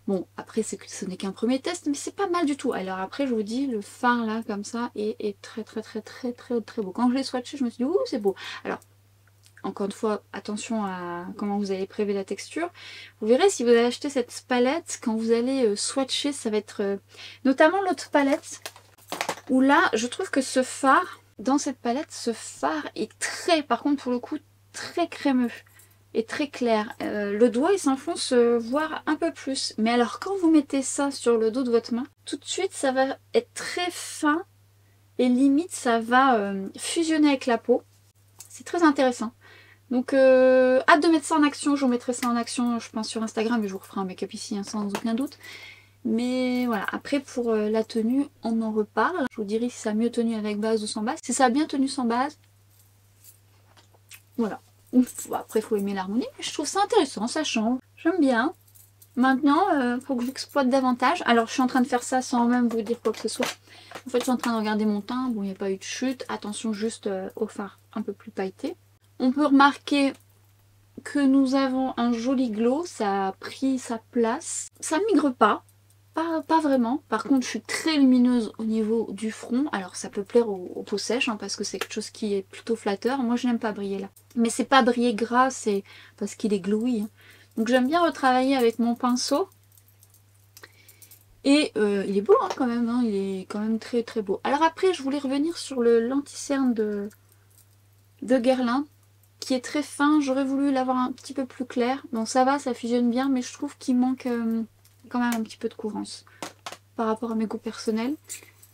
Bon, après, ce n'est qu'un premier test, mais c'est pas mal du tout. Alors après, je vous dis, le fard là, comme ça, est très très très très très très beau. Quand je l'ai swatché, je me suis dit, ouh, c'est beau. Alors, encore une fois, attention à comment vous allez prélever la texture. Vous verrez, si vous allez acheter cette palette, quand vous allez swatcher, ça va être... notamment l'autre palette, où là, je trouve que ce fard, dans cette palette, ce fard est très, par contre, pour le coup, très crémeux. Est très clair. Le doigt il s'enfonce voire un peu plus. Mais alors quand vous mettez ça sur le dos de votre main, tout de suite ça va être très fin et limite ça va fusionner avec la peau. C'est très intéressant. Donc hâte de mettre ça en action. Je vous mettrai ça en action je pense sur Instagram et je vous referai un make-up ici hein, sans aucun doute. Mais voilà, après pour la tenue on en reparle. Je vous dirai si ça a mieux tenu avec base ou sans base. Si ça a bien tenu sans base, voilà. Après, il faut aimer l'harmonie, mais je trouve ça intéressant, ça change. J'aime bien. Maintenant, il faut que j'exploite davantage. Alors, je suis en train de faire ça sans même vous dire quoi que ce soit. En fait, je suis en train de regarder mon teint. Bon, il n'y a pas eu de chute. Attention juste au fard un peu plus pailleté. On peut remarquer que nous avons un joli glow. Ça a pris sa place. Ça ne migre pas. Pas vraiment. Par contre, je suis très lumineuse au niveau du front. Alors, ça peut plaire aux peaux sèches, hein, parce que c'est quelque chose qui est plutôt flatteur. Moi, je n'aime pas briller là. Mais c'est pas briller gras, c'est parce qu'il est glowy. Hein. Donc, j'aime bien retravailler avec mon pinceau. Et il est beau hein, quand même. Hein. Il est quand même très très beau. Alors après, je voulais revenir sur le lenticerne de Guerlain, qui est très fin. J'aurais voulu l'avoir un petit peu plus clair. Bon, ça va, ça fusionne bien, mais je trouve qu'il manque... quand même un petit peu de couvrance par rapport à mes goûts personnels,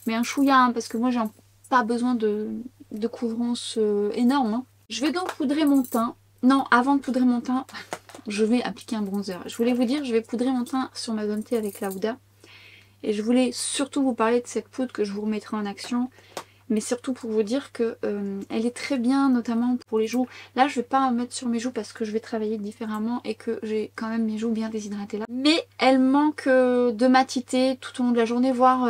mais un chouïa hein, parce que moi j'ai pas besoin de couvrance énorme hein. Je vais donc poudrer mon teint. Non, avant de poudrer mon teint je vais appliquer un bronzer. Je voulais vous dire, je vais poudrer mon teint sur ma zone T avec la Huda et je voulais surtout vous parler de cette poudre que je vous remettrai en action, mais surtout pour vous dire que elle est très bien, notamment pour les joues. Là, je vais pas en mettre sur mes joues parce que je vais travailler différemment et que j'ai quand même mes joues bien déshydratées là. Mais elle manque de matité tout au long de la journée, voire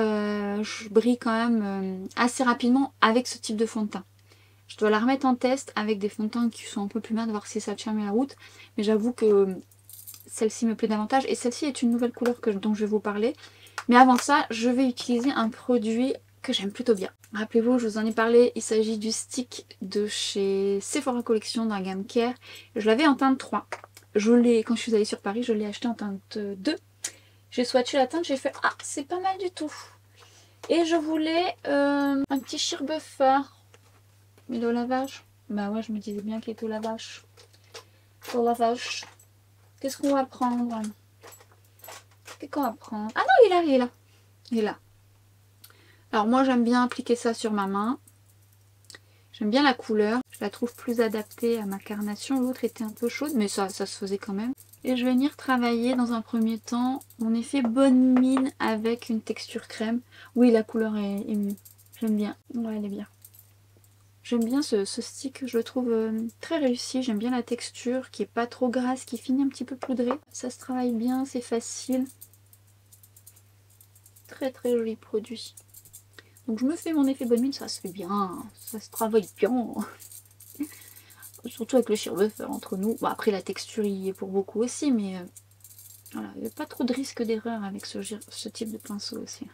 je brille quand même assez rapidement avec ce type de fond de teint. Je dois la remettre en test avec des fonds de teint qui sont un peu plus mat, voir si ça tient mieux la route. Mais j'avoue que celle-ci me plaît davantage. Et celle-ci est une nouvelle couleur dont je vais vous parler. Mais avant ça, je vais utiliser un produit que j'aime plutôt bien. Rappelez-vous, je vous en ai parlé, il s'agit du stick de chez Sephora Collection dans la gamme Care. Je l'avais en teinte 3. Quand je suis allée sur Paris, je l'ai acheté en teinte 2. J'ai swatché la teinte, j'ai fait ah, c'est pas mal du tout. Et je voulais un petit sheer buffer. Mais au lavage. Bah ouais, je me disais bien qu'il était au lavage. Au lavage. Qu'est-ce qu'on va prendre? Qu'est-ce qu'on va prendre? Ah non, il est là, il est là. Il est là. Alors moi, j'aime bien appliquer ça sur ma main. J'aime bien la couleur. Je la trouve plus adaptée à ma carnation. L'autre était un peu chaude, mais ça se faisait quand même. Et je vais venir travailler dans un premier temps mon effet bonne mine avec une texture crème. Oui, la couleur est mieux. J'aime bien. Ouais, elle est bien. J'aime bien ce stick, je le trouve très réussi. J'aime bien la texture qui est pas trop grasse, qui finit un petit peu poudrée. Ça se travaille bien, c'est facile. Très très joli produit. Donc je me fais mon effet bonne mine, ça se fait bien, ça se travaille bien. Surtout avec le sheer buffer entre nous. Bon, après la texture y est pour beaucoup aussi, mais voilà, il n'y a pas trop de risque d'erreur avec ce type de pinceau aussi.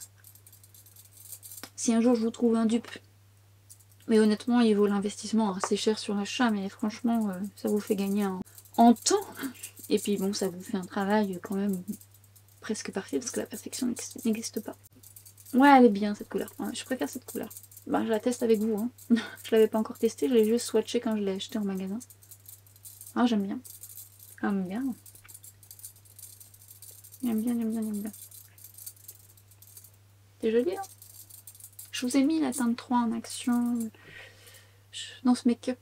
Si un jour je vous trouve un dupe, mais honnêtement il vaut l'investissement, hein. C'est cher sur l'achat, mais franchement ça vous fait gagner en temps. Et puis bon, ça vous fait un travail quand même presque parfait, parce que la perfection n'existe pas. Ouais, elle est bien cette couleur, ouais, je préfère cette couleur. Bah, je la teste avec vous, hein. Je l'avais pas encore testé, je l'ai juste swatché quand je l'ai acheté en magasin. Ah, j'aime bien. J'aime bien. J'aime bien, j'aime bien, j'aime bien. C'est joli, hein. Je vous ai mis la teinte 3 en action dans ce make-up.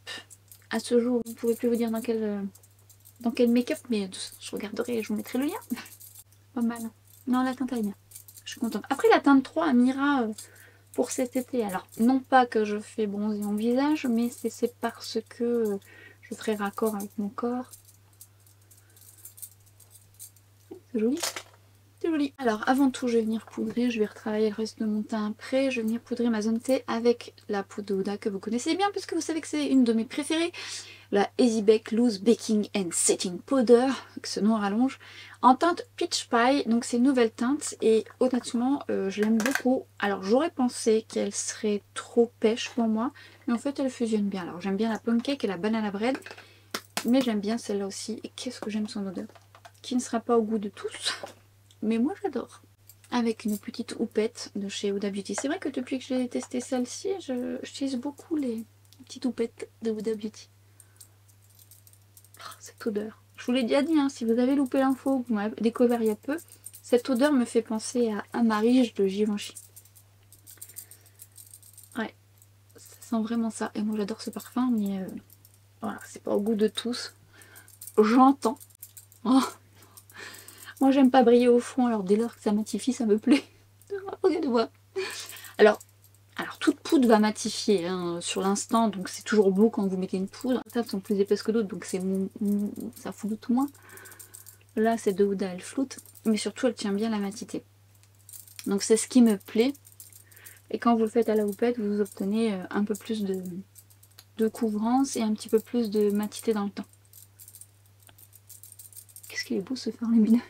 À ce jour, je ne pouvez plus vous dire dans quel make-up, mais je regarderai et je vous mettrai le lien. Pas mal. Non, la teinte elle est bien. Je suis contente. Après, la teinte 3 m'ira pour cet été. Alors, non pas que je fais bronzer mon visage, mais c'est parce que je ferai raccord avec mon corps. C'est joli. C'est joli. Alors, avant tout, je vais venir poudrer. Je vais retravailler le reste de mon teint après. Je vais venir poudrer ma zone T avec la poudre de Huda que vous connaissez bien, puisque vous savez que c'est une de mes préférées. La Easy Bake Loose Baking and Setting Powder, que ce nom rallonge, en teinte Peach Pie. Donc c'est une nouvelle teinte et honnêtement je l'aime beaucoup. Alors j'aurais pensé qu'elle serait trop pêche pour moi, mais en fait elle fusionne bien. Alors j'aime bien la plum cake et la banana bread, mais j'aime bien celle-là aussi. Et qu'est-ce que j'aime son odeur, qui ne sera pas au goût de tous, mais moi j'adore. Avec une petite houppette de chez Huda Beauty. C'est vrai que depuis que j'ai testé celle-ci, j'utilise beaucoup les petites houpettes de Huda Beauty. Cette odeur. Je vous l'ai déjà dit, hein, si vous avez loupé l'info, que vous m'avez découvert il y a peu, cette odeur me fait penser à un Marie de Givenchy. Ouais, ça sent vraiment ça. Et moi j'adore ce parfum, mais voilà, c'est pas au goût de tous. J'entends. Oh. Moi j'aime pas briller au front, alors dès lors que ça matifie, ça me plaît. Regardez-moi. Alors toute poudre va matifier hein, sur l'instant, donc c'est toujours beau quand vous mettez une poudre. Certaines sont plus épaisses que d'autres, donc ça floute moins. Là c'est de Huda, elle floute, mais surtout elle tient bien la matité. Donc c'est ce qui me plaît. Et quand vous le faites à la houppette, vous obtenez un peu plus de couvrance et un petit peu plus de matité dans le temps. Qu'est-ce qu'il est beau ce fard lumineux.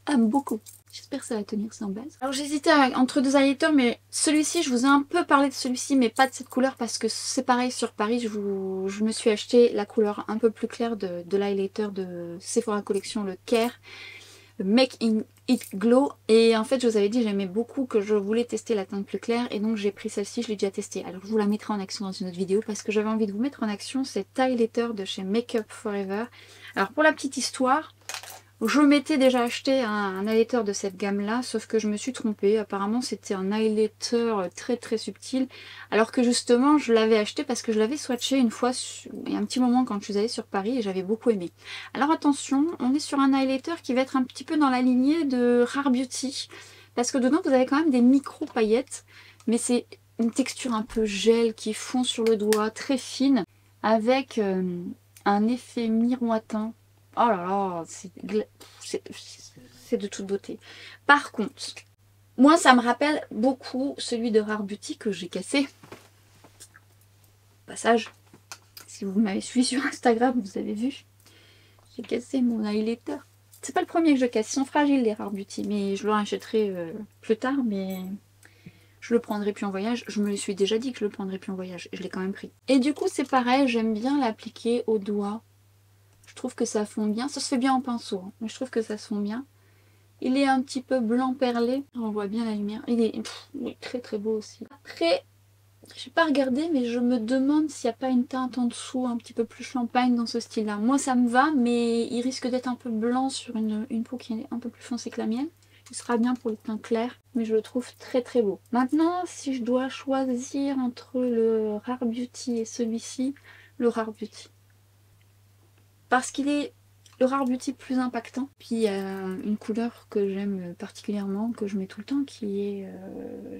Ah, beaucoup. J'espère que ça va tenir sans base. Alors j'hésitais entre deux highlighters, mais celui-ci, je vous ai un peu parlé de celui-ci, mais pas de cette couleur parce que c'est pareil sur Paris. Je me suis acheté la couleur un peu plus claire de l'highlighter de Sephora Collection, le Care, le Make It Glow. Et en fait, je vous avais dit, j'aimais beaucoup, que je voulais tester la teinte plus claire, et donc j'ai pris celle-ci, je l'ai déjà testée. Alors je vous la mettrai en action dans une autre vidéo parce que j'avais envie de vous mettre en action cet highlighter de chez Make Up Forever. Alors pour la petite histoire, je m'étais déjà acheté un highlighter de cette gamme là, sauf que je me suis trompée. Apparemment c'était un highlighter très très subtil, alors que justement je l'avais acheté parce que je l'avais swatché une fois il y a un petit moment quand je suis allée sur Paris et j'avais beaucoup aimé. Alors attention, on est sur un highlighter qui va être un petit peu dans la lignée de Rare Beauty, parce que dedans vous avez quand même des micro paillettes, mais c'est une texture un peu gel qui fond sur le doigt, très fine, avec un effet miroitant. Oh là là, c'est de toute beauté. Par contre, moi ça me rappelle beaucoup celui de Rare Beauty que j'ai cassé. Passage, si vous m'avez suivi sur Instagram, vous avez vu. J'ai cassé mon highlighter. C'est pas le premier que je casse, ils sont fragiles les Rare Beauty, mais je leur achèterai plus tard. Mais je le prendrai plus en voyage. Je me suis déjà dit que je le prendrais plus en voyage. Et je l'ai quand même pris. Et du coup, c'est pareil, j'aime bien l'appliquer au doigt. Je trouve que ça fond bien. Ça se fait bien en pinceau, hein, mais je trouve que ça se fond bien. Il est un petit peu blanc perlé. On voit bien la lumière. Il est très très beau aussi. Après, j'ai pas regardé, mais je me demande s'il n'y a pas une teinte en dessous un petit peu plus champagne dans ce style-là. Moi, ça me va, mais il risque d'être un peu blanc sur une peau qui est un peu plus foncée que la mienne. Il sera bien pour les teints clairs, mais je le trouve très très beau. Maintenant, si je dois choisir entre le Rare Beauty et celui-ci, le Rare Beauty. Parce qu'il est le Rare Beauty plus impactant. Puis il y a une couleur que j'aime particulièrement, que je mets tout le temps, qui est...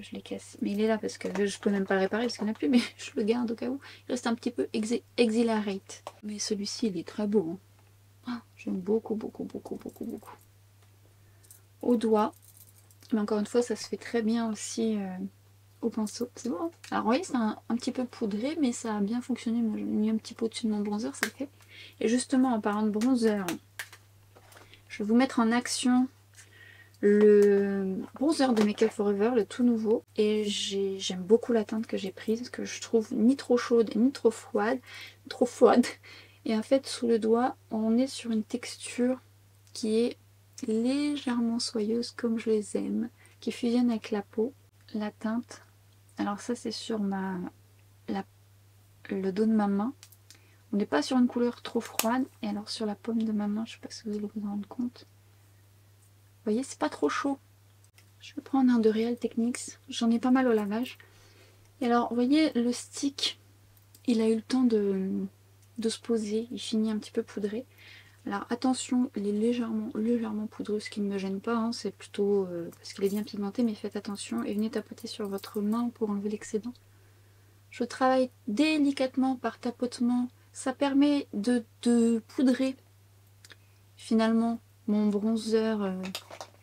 je l'ai cassé. Mais il est là parce que je peux même pas le réparer parce qu'il n'y en a plus, mais je le garde au cas où. Il reste un petit peu Exhilarate. Mais celui-ci, il est très beau. Hein. Ah, j'aime beaucoup, beaucoup, beaucoup, beaucoup, beaucoup. Au doigt. Mais encore une fois, ça se fait très bien aussi au pinceau. C'est beau, hein. Alors, vous voyez, c'est un petit peu poudré, mais ça a bien fonctionné. Moi, j'ai mis un petit peu au-dessus de mon bronzer, ça le fait. Et justement, en parlant de bronzer, je vais vous mettre en action le bronzer de Make Up For Ever, le tout nouveau. Et j'aime beaucoup la teinte que j'ai prise, que je trouve ni trop chaude, ni trop froide. Trop froide. Et en fait, sous le doigt, on est sur une texture qui est légèrement soyeuse, comme je les aime, qui fusionne avec la peau. La teinte, alors ça c'est sur le dos de ma main. On n'est pas sur une couleur trop froide. Et alors sur la paume de ma main, je ne sais pas si vous allez vous en rendre compte. Vous voyez, c'est pas trop chaud. Je vais prendre un de Real Techniques. J'en ai pas mal au lavage. Et alors, vous voyez, le stick, il a eu le temps de se poser. Il finit un petit peu poudré. Alors attention, il est légèrement poudreux, ce qui ne me gêne pas. Hein, c'est plutôt parce qu'il est bien pigmenté. Mais faites attention et venez tapoter sur votre main pour enlever l'excédent. Je travaille délicatement par tapotement. Ça permet de poudrer finalement mon bronzer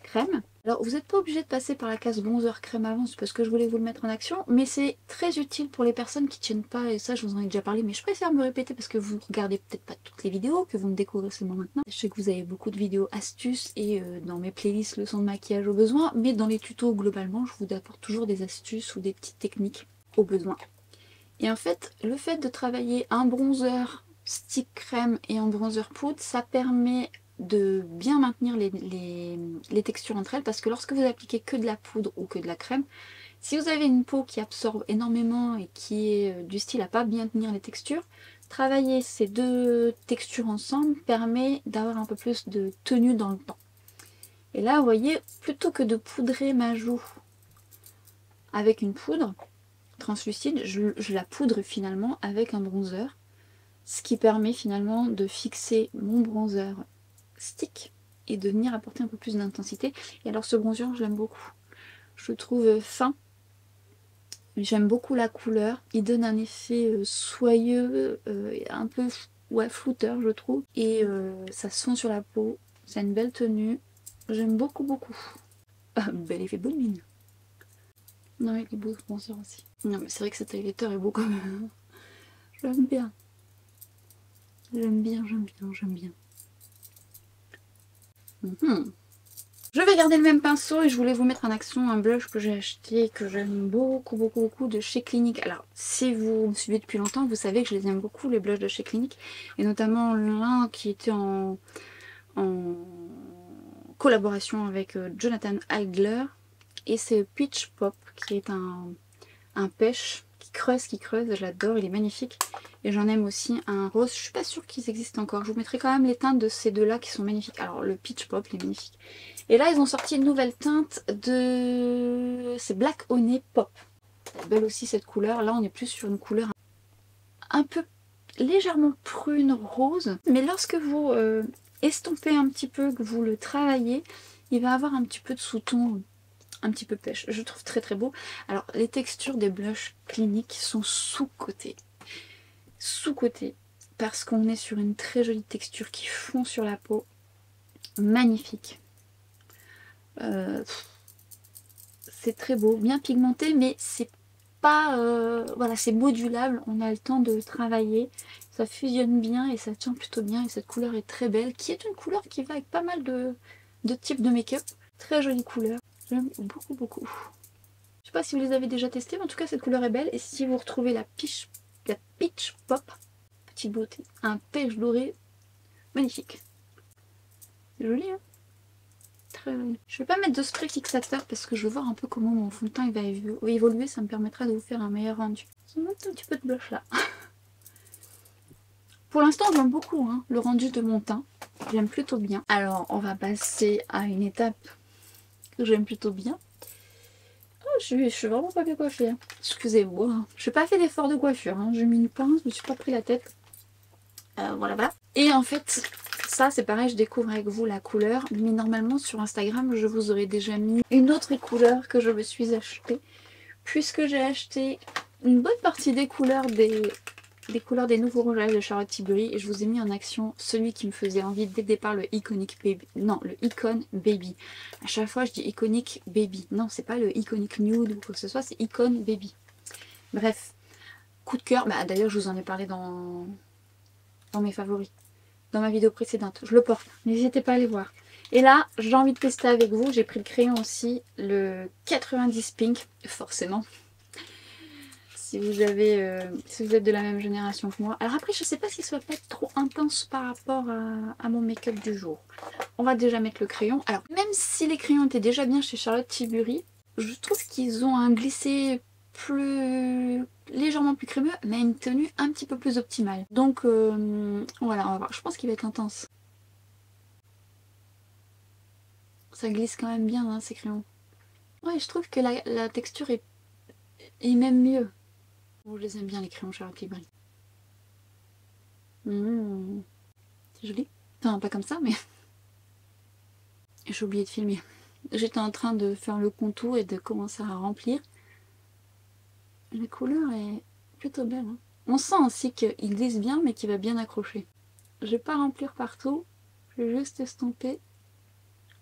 crème. Alors vous n'êtes pas obligé de passer par la case bronzer crème avant, c'est parce que je voulais vous le mettre en action, mais c'est très utile pour les personnes qui ne tiennent pas, et ça je vous en ai déjà parlé, mais je préfère me répéter parce que vous regardez peut-être pas toutes les vidéos, que vous me découvrez seulement maintenant. Je sais que vous avez beaucoup de vidéos astuces et dans mes playlists leçons de maquillage au besoin, mais dans les tutos globalement je vous apporte toujours des astuces ou des petites techniques au besoin. Et en fait, le fait de travailler un bronzer stick crème et un bronzer poudre, ça permet de bien maintenir les textures entre elles, parce que lorsque vous appliquez que de la poudre ou que de la crème, si vous avez une peau qui absorbe énormément et qui est du style à pas bien tenir les textures, travailler ces deux textures ensemble permet d'avoir un peu plus de tenue dans le temps. Et là, vous voyez, plutôt que de poudrer ma joue avec une poudre translucide, je la poudre finalement avec un bronzer, ce qui permet finalement de fixer mon bronzer stick et de venir apporter un peu plus d'intensité. Et alors ce bronzer, je l'aime beaucoup. Je le trouve fin. J'aime beaucoup la couleur. Il donne un effet soyeux, un peu flouteur, je trouve. Et ça se fond sur la peau. C'est une belle tenue. J'aime beaucoup, beaucoup. Ah, bel effet bonne mine. Non, il est beau ce bronzer aussi. Non, mais c'est vrai que cet highlighter est beau quand même. J'aime bien. J'aime bien, j'aime bien, j'aime bien. Je vais garder le même pinceau et je voulais vous mettre en action un blush que j'ai acheté et que j'aime beaucoup, beaucoup, beaucoup de chez Clinique. Alors, si vous me suivez depuis longtemps, vous savez que je les aime beaucoup, les blushs de chez Clinique. Et notamment l'un qui était en collaboration avec Jonathan Adler. Et c'est Peach Pop qui est un pêche qui creuse, j'adore, il est magnifique. Et j'en aime aussi un rose, je suis pas sûre qu'ils existent encore. Je vous mettrai quand même les teintes de ces deux là qui sont magnifiques. Alors le Peach Pop, il est magnifique. Et là ils ont sorti une nouvelle teinte de... c'est Black Honey Pop. Elle est belle aussi cette couleur, là on est plus sur une couleur un peu légèrement prune rose. Mais lorsque vous estompez un petit peu, que vous le travaillez, il va avoir un petit peu de sous-ton, un petit peu pêche. Je trouve très très beau. Alors les textures des blushs Clinique sont sous-cotées. Sous-cotées. Parce qu'on est sur une très jolie texture qui fond sur la peau. Magnifique. C'est très beau. Bien pigmenté, mais c'est pas... voilà, c'est modulable. On a le temps de travailler. Ça fusionne bien et ça tient plutôt bien. Et cette couleur est très belle. Qui est une couleur qui va avec pas mal de types de make-up. Très jolie couleur. J'aime beaucoup, beaucoup. Je sais pas si vous les avez déjà testés, mais en tout cas cette couleur est belle. Et si vous retrouvez la Peach Pop, petite beauté, un pêche doré, magnifique. C'est joli, hein? Très joli. Je vais pas mettre de spray fixateur parce que je veux voir un peu comment mon fond de teint il va évoluer. Ça me permettra de vous faire un meilleur rendu. Je vais mettre un petit peu de blush là. Pour l'instant, j'aime beaucoup hein, le rendu de mon teint. J'aime plutôt bien. Alors, on va passer à une étape que j'aime plutôt bien. Oh, je suis vraiment pas bien coiffée. Hein. Excusez-moi. Hein. Je n'ai pas fait d'effort de coiffure. Hein. J'ai mis une pince, je me suis pas pris la tête. Voilà. Et en fait, ça c'est pareil, je découvre avec vous la couleur. Mais normalement, sur Instagram, je vous aurais déjà mis une autre couleur que je me suis achetée. Puisque j'ai acheté une bonne partie des couleurs des nouveaux rouges à lèvres de Charlotte Tilbury et je vous ai mis en action celui qui me faisait envie dès le départ, le Iconic Baby. Non, le Icon Baby. À chaque fois je dis Iconic Baby. Non, c'est pas le Iconic Nude ou quoi que ce soit, c'est Icon Baby. Bref, coup de cœur. Bah, d'ailleurs je vous en ai parlé dans mes favoris, dans ma vidéo précédente. Je le porte, n'hésitez pas à aller voir. Et là, j'ai envie de tester avec vous. J'ai pris le crayon aussi, le 90 Pink, forcément. Si vous êtes de la même génération que moi. Alors après, je sais pas si ça va pas être trop intense par rapport à mon make-up du jour. On va déjà mettre le crayon. Alors, même si les crayons étaient déjà bien chez Charlotte Tilbury, je trouve qu'ils ont un glissé légèrement plus crémeux, mais une tenue un petit peu plus optimale. Donc voilà, on va voir. Je pense qu'il va être intense. Ça glisse quand même bien, hein, ces crayons. Ouais, je trouve que la texture est même mieux. Bon, je les aime bien les crayons Charlotte Tilbury. C'est joli. Enfin, pas comme ça, mais... J'ai oublié de filmer. J'étais en train de faire le contour et de commencer à remplir. La couleur est plutôt belle. Hein. On sent aussi qu'il glisse bien, mais qu'il va bien accrocher. Je vais pas remplir partout. Je vais juste estomper.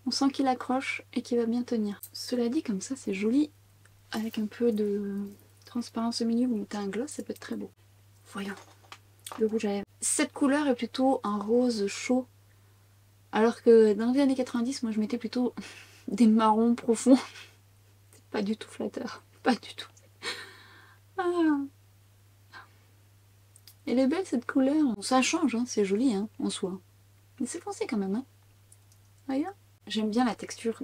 On sent qu'il accroche et qu'il va bien tenir. Cela dit, comme ça, c'est joli. Avec un peu de transparence au milieu où t'as un gloss, ça peut être très beau. Voyons. Le rouge à lèvres. Cette couleur est plutôt un rose chaud. Alors que dans les années 90, moi je mettais plutôt des marrons profonds. C'est pas du tout flatteur. Pas du tout. Ah. Elle est belle cette couleur. Ça change, hein, c'est joli hein, en soi. Mais c'est foncé quand même. Hein. Regarde. J'aime bien la texture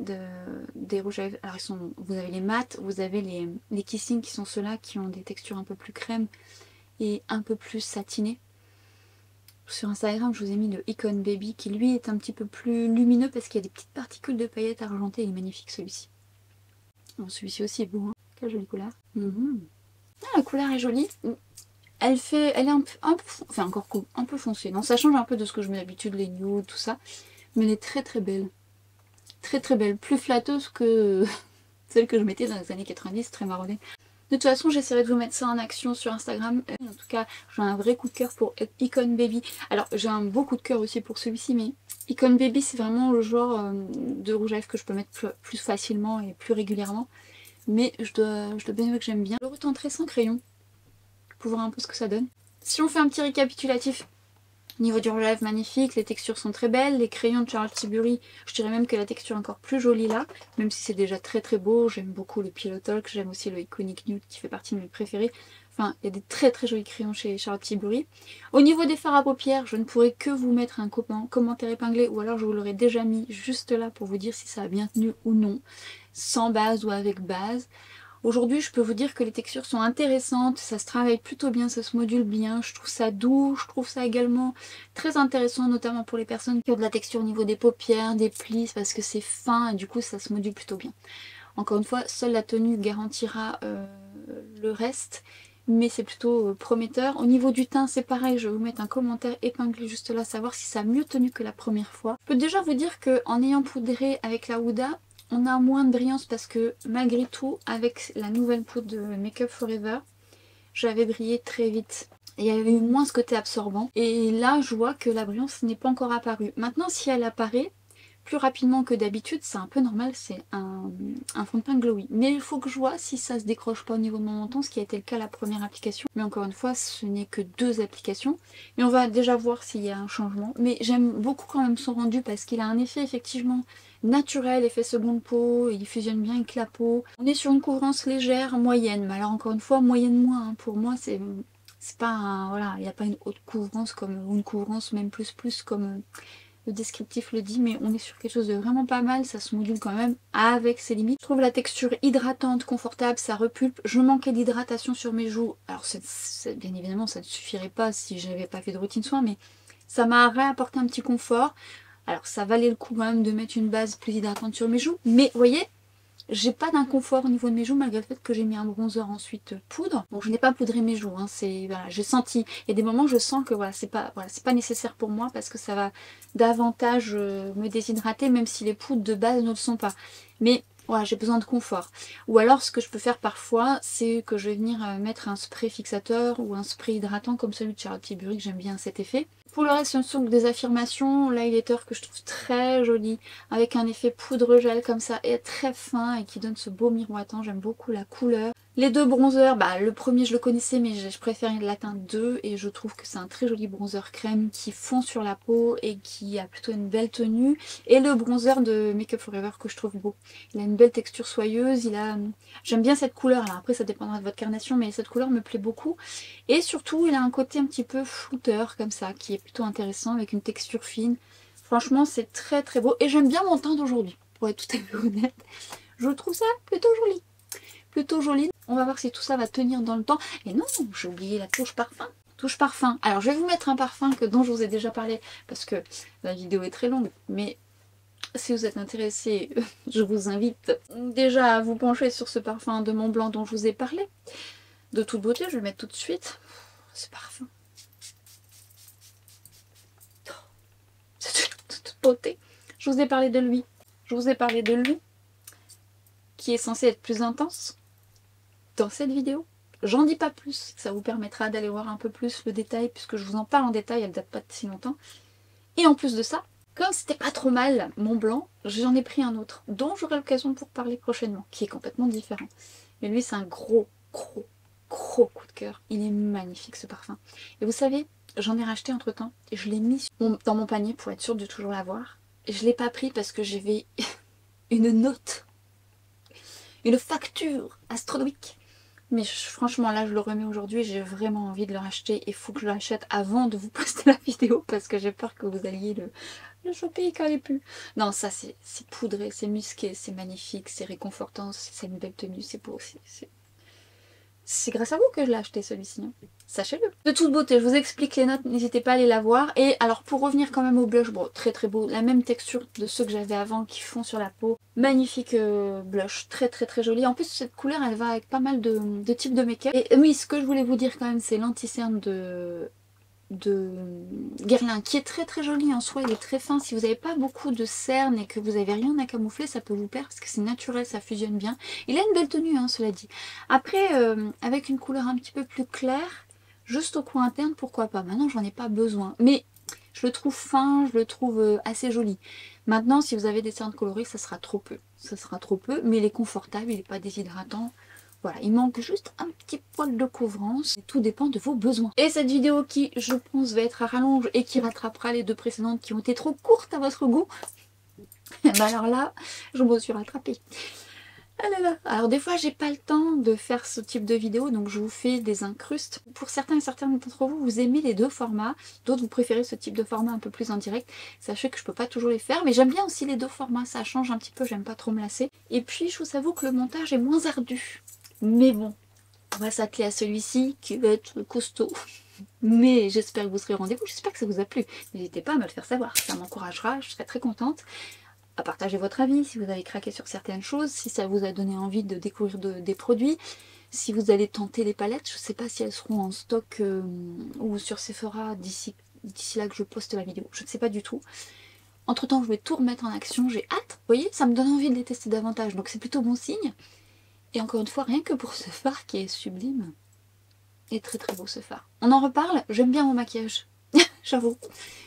des rouges à lèvres. Alors vous avez les mats, vous avez les kissing qui sont ceux-là qui ont des textures un peu plus crème et un peu plus satinées. Sur Instagram, je vous ai mis le Icon Baby qui lui est un petit peu plus lumineux parce qu'il y a des petites particules de paillettes argentées. Il est magnifique celui-ci. Bon, celui-ci aussi est beau, hein. Quelle jolie couleur. Ah, la couleur est jolie. Elle est un peu enfin encore un peu foncée. Non, ça change un peu de ce que je mets d'habitude, les nudes, tout ça. Mais elle est très très belle. Très très belle. Plus flatteuse que celle que je mettais dans les années 90, très marronnée. De toute façon, j'essaierai de vous mettre ça en action sur Instagram. En tout cas, j'ai un vrai coup de cœur pour Icon Baby. Alors, j'ai un beau coup de cœur aussi pour celui-ci, mais Icon Baby, c'est vraiment le genre de rouge à lèvres que je peux mettre plus facilement et plus régulièrement. Mais je dois bien avouer que j'aime bien. Je le retenterai sans crayon pour voir un peu ce que ça donne. Si on fait un petit récapitulatif, niveau du rouge à lèvres magnifique, les textures sont très belles, les crayons de Charlotte Tilbury, je dirais même que la texture est encore plus jolie là, même si c'est déjà très très beau, j'aime beaucoup le Pillow Talk, j'aime aussi le Iconic Nude qui fait partie de mes préférés. Enfin, il y a des très très jolis crayons chez Charlotte Tilbury. Au niveau des fards à paupières, je ne pourrais que vous mettre un commentaire épinglé ou alors je vous l'aurais déjà mis juste là pour vous dire si ça a bien tenu ou non, sans base ou avec base. Aujourd'hui, je peux vous dire que les textures sont intéressantes, ça se travaille plutôt bien, ça se module bien, je trouve ça doux, je trouve ça également très intéressant, notamment pour les personnes qui ont de la texture au niveau des paupières, des plis, parce que c'est fin et du coup ça se module plutôt bien. Encore une fois, seule la tenue garantira le reste, mais c'est plutôt prometteur. Au niveau du teint, c'est pareil, je vais vous mettre un commentaire épinglé juste là, savoir si ça a mieux tenu que la première fois. Je peux déjà vous dire qu'en ayant poudré avec la Huda, on a moins de brillance parce que malgré tout, avec la nouvelle poudre de Make Up For Ever, j'avais brillé très vite. Et il y avait eu moins ce côté absorbant. Et là, je vois que la brillance n'est pas encore apparue. Maintenant, si elle apparaît, plus rapidement que d'habitude, c'est un peu normal, c'est un fond de teint glowy. Mais il faut que je vois si ça se décroche pas au niveau de mon menton, ce qui a été le cas la première application. Mais encore une fois, ce n'est que 2 applications. Mais on va déjà voir s'il y a un changement. Mais j'aime beaucoup quand même son rendu parce qu'il a un effet effectivement naturel, effet seconde peau, il fusionne bien avec la peau. On est sur une couvrance légère, moyenne. Mais alors encore une fois, moyenne moins. Hein. Pour moi, c'est pas un, voilà, il n'y a pas une haute couvrance ou une couvrance même plus comme le descriptif le dit, mais on est sur quelque chose de vraiment pas mal, ça se module quand même avec ses limites. Je trouve la texture hydratante, confortable, ça repulpe. Je manquais d'hydratation sur mes joues, alors bien évidemment ça ne suffirait pas si j'avais pas fait de routine soin, mais ça m'a réapporté un petit confort. Alors ça valait le coup quand même de mettre une base plus hydratante sur mes joues, mais vous voyez, j'ai pas d'inconfort au niveau de mes joues malgré le fait que j'ai mis un bronzer ensuite poudre. Bon, je n'ai pas poudré mes joues, hein, voilà, j'ai senti. Il y a des moments où je sens que voilà, c'est pas nécessaire pour moi parce que ça va davantage me déshydrater même si les poudres de base ne le sont pas. Mais voilà, j'ai besoin de confort. Ou alors ce que je peux faire parfois, c'est que je vais venir mettre un spray fixateur ou un spray hydratant comme celui de Charlotte Tilbury, que j'aime bien cet effet. Pour le reste, ce sont des affirmations, l'highlighter que je trouve très joli, avec un effet poudre gel comme ça, et très fin, et qui donne ce beau miroitant, j'aime beaucoup la couleur. Les 2 bronzers, bah, le premier je le connaissais, mais je préfère la teinte 2, et je trouve que c'est un très joli bronzer crème qui fond sur la peau, et qui a plutôt une belle tenue. Et le bronzer de Make Up For Ever que je trouve beau. Il a une belle texture soyeuse, j'aime bien cette couleur, alors après ça dépendra de votre carnation, mais cette couleur me plaît beaucoup. Et surtout, il a un côté un petit peu flouteur comme ça, qui est plutôt intéressant, avec une texture fine. Franchement, c'est très très beau. Et j'aime bien mon teint d'aujourd'hui, pour être tout à fait honnête. Je trouve ça plutôt joli. Plutôt joli. On va voir si tout ça va tenir dans le temps. Et non, j'ai oublié la touche parfum. Touche parfum. Alors, je vais vous mettre un parfum dont je vous ai déjà parlé, parce que la vidéo est très longue. Mais si vous êtes intéressé, je vous invite déjà à vous pencher sur ce parfum de Montblanc dont je vous ai parlé. De toute beauté, je vais le mettre tout de suite. Ce parfum. C'est de toute beauté. Je vous ai parlé de lui. Je vous ai parlé de lui, qui est censé être plus intense dans cette vidéo. J'en dis pas plus, ça vous permettra d'aller voir un peu plus le détail, puisque je vous en parle en détail, elle date pas de si longtemps. Et en plus de ça, comme c'était pas trop mal Montblanc, j'en ai pris un autre, dont j'aurai l'occasion de vous parler prochainement, qui est complètement différent. Mais lui, c'est un gros coup de cœur. Il est magnifique ce parfum. Et vous savez, j'en ai racheté entre temps, et je l'ai mis dans mon panier pour être sûre de toujours l'avoir. Et je l'ai pas pris parce que j'avais une note, une facture astronomique. Mais franchement, là, je le remets aujourd'hui. J'ai vraiment envie de le racheter. Il faut que je l'achète avant de vous poster la vidéo parce que j'ai peur que vous alliez le choper et qu'il n'y plus. Non, ça, c'est poudré, c'est musqué, c'est magnifique, c'est réconfortant, c'est une belle tenue, c'est beau. C'est grâce à vous que je l'ai acheté celui-ci, hein. Sachez-le. De toute beauté, je vous explique les notes, n'hésitez pas à aller la voir. Et alors pour revenir quand même au blush, bon, très très beau, la même texture de ceux que j'avais avant qui font sur la peau. Magnifique blush, très très très joli. En plus cette couleur elle va avec pas mal de types de make-up. Et oui, ce que je voulais vous dire quand même, c'est l'anti-cerne de Guerlain qui est très très joli en soi, il est très fin. Si vous n'avez pas beaucoup de cernes et que vous n'avez rien à camoufler, ça peut vous plaire parce que c'est naturel, ça fusionne bien. Il a une belle tenue, hein, cela dit. Après, avec une couleur un petit peu plus claire, juste au coin interne, pourquoi pas. Maintenant, j'en ai pas besoin. Mais je le trouve fin, je le trouve assez joli. Maintenant, si vous avez des cernes colorées, ça sera trop peu. Ça sera trop peu, mais il est confortable, il n'est pas déshydratant. Voilà, il manque juste un petit poil de couvrance. Tout dépend de vos besoins. Et cette vidéo qui, je pense, va être à rallonge et qui rattrapera les 2 précédentes qui ont été trop courtes à votre goût. Ben alors là, je me suis rattrapée. Ah là là. Alors des fois, j'ai pas le temps de faire ce type de vidéo, donc je vous fais des incrustes. Pour certains et certaines d'entre vous, vous aimez les 2 formats. D'autres, vous préférez ce type de format un peu plus en direct. Sachez que je peux pas toujours les faire, mais j'aime bien aussi les 2 formats. Ça change un petit peu, j'aime pas trop me lasser. Et puis, je vous avoue que le montage est moins ardu. Mais bon, on va s'atteler à celui-ci qui va être costaud. Mais j'espère que vous serez au rendez-vous, j'espère que ça vous a plu. N'hésitez pas à me le faire savoir, ça m'encouragera, je serai très contente. À partager votre avis, si vous avez craqué sur certaines choses, si ça vous a donné envie de découvrir des produits, si vous allez tenter les palettes, je ne sais pas si elles seront en stock ou sur Sephora d'ici là que je poste la vidéo, je ne sais pas du tout. Entre temps, je vais tout remettre en action, j'ai hâte, vous voyez, ça me donne envie de les tester davantage, donc c'est plutôt bon signe. Et encore une fois, rien que pour ce fard qui est sublime. Et très très beau ce fard. On en reparle, j'aime bien mon maquillage. J'avoue,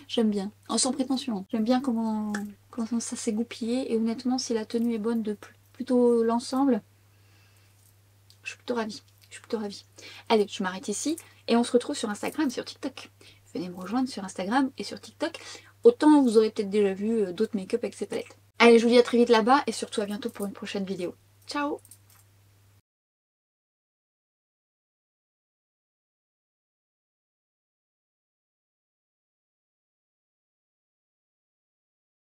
j'aime bien. Sans prétention. J'aime bien comment Comment ça s'est goupillé. Et honnêtement, si la tenue est bonne de plutôt l'ensemble, je suis plutôt ravie. Je suis plutôt ravie. Allez, je m'arrête ici et on se retrouve sur Instagram et sur TikTok. Venez me rejoindre sur Instagram et sur TikTok. Autant vous aurez peut-être déjà vu d'autres make-up avec ces palettes. Allez, je vous dis à très vite là-bas et surtout à bientôt pour une prochaine vidéo. Ciao!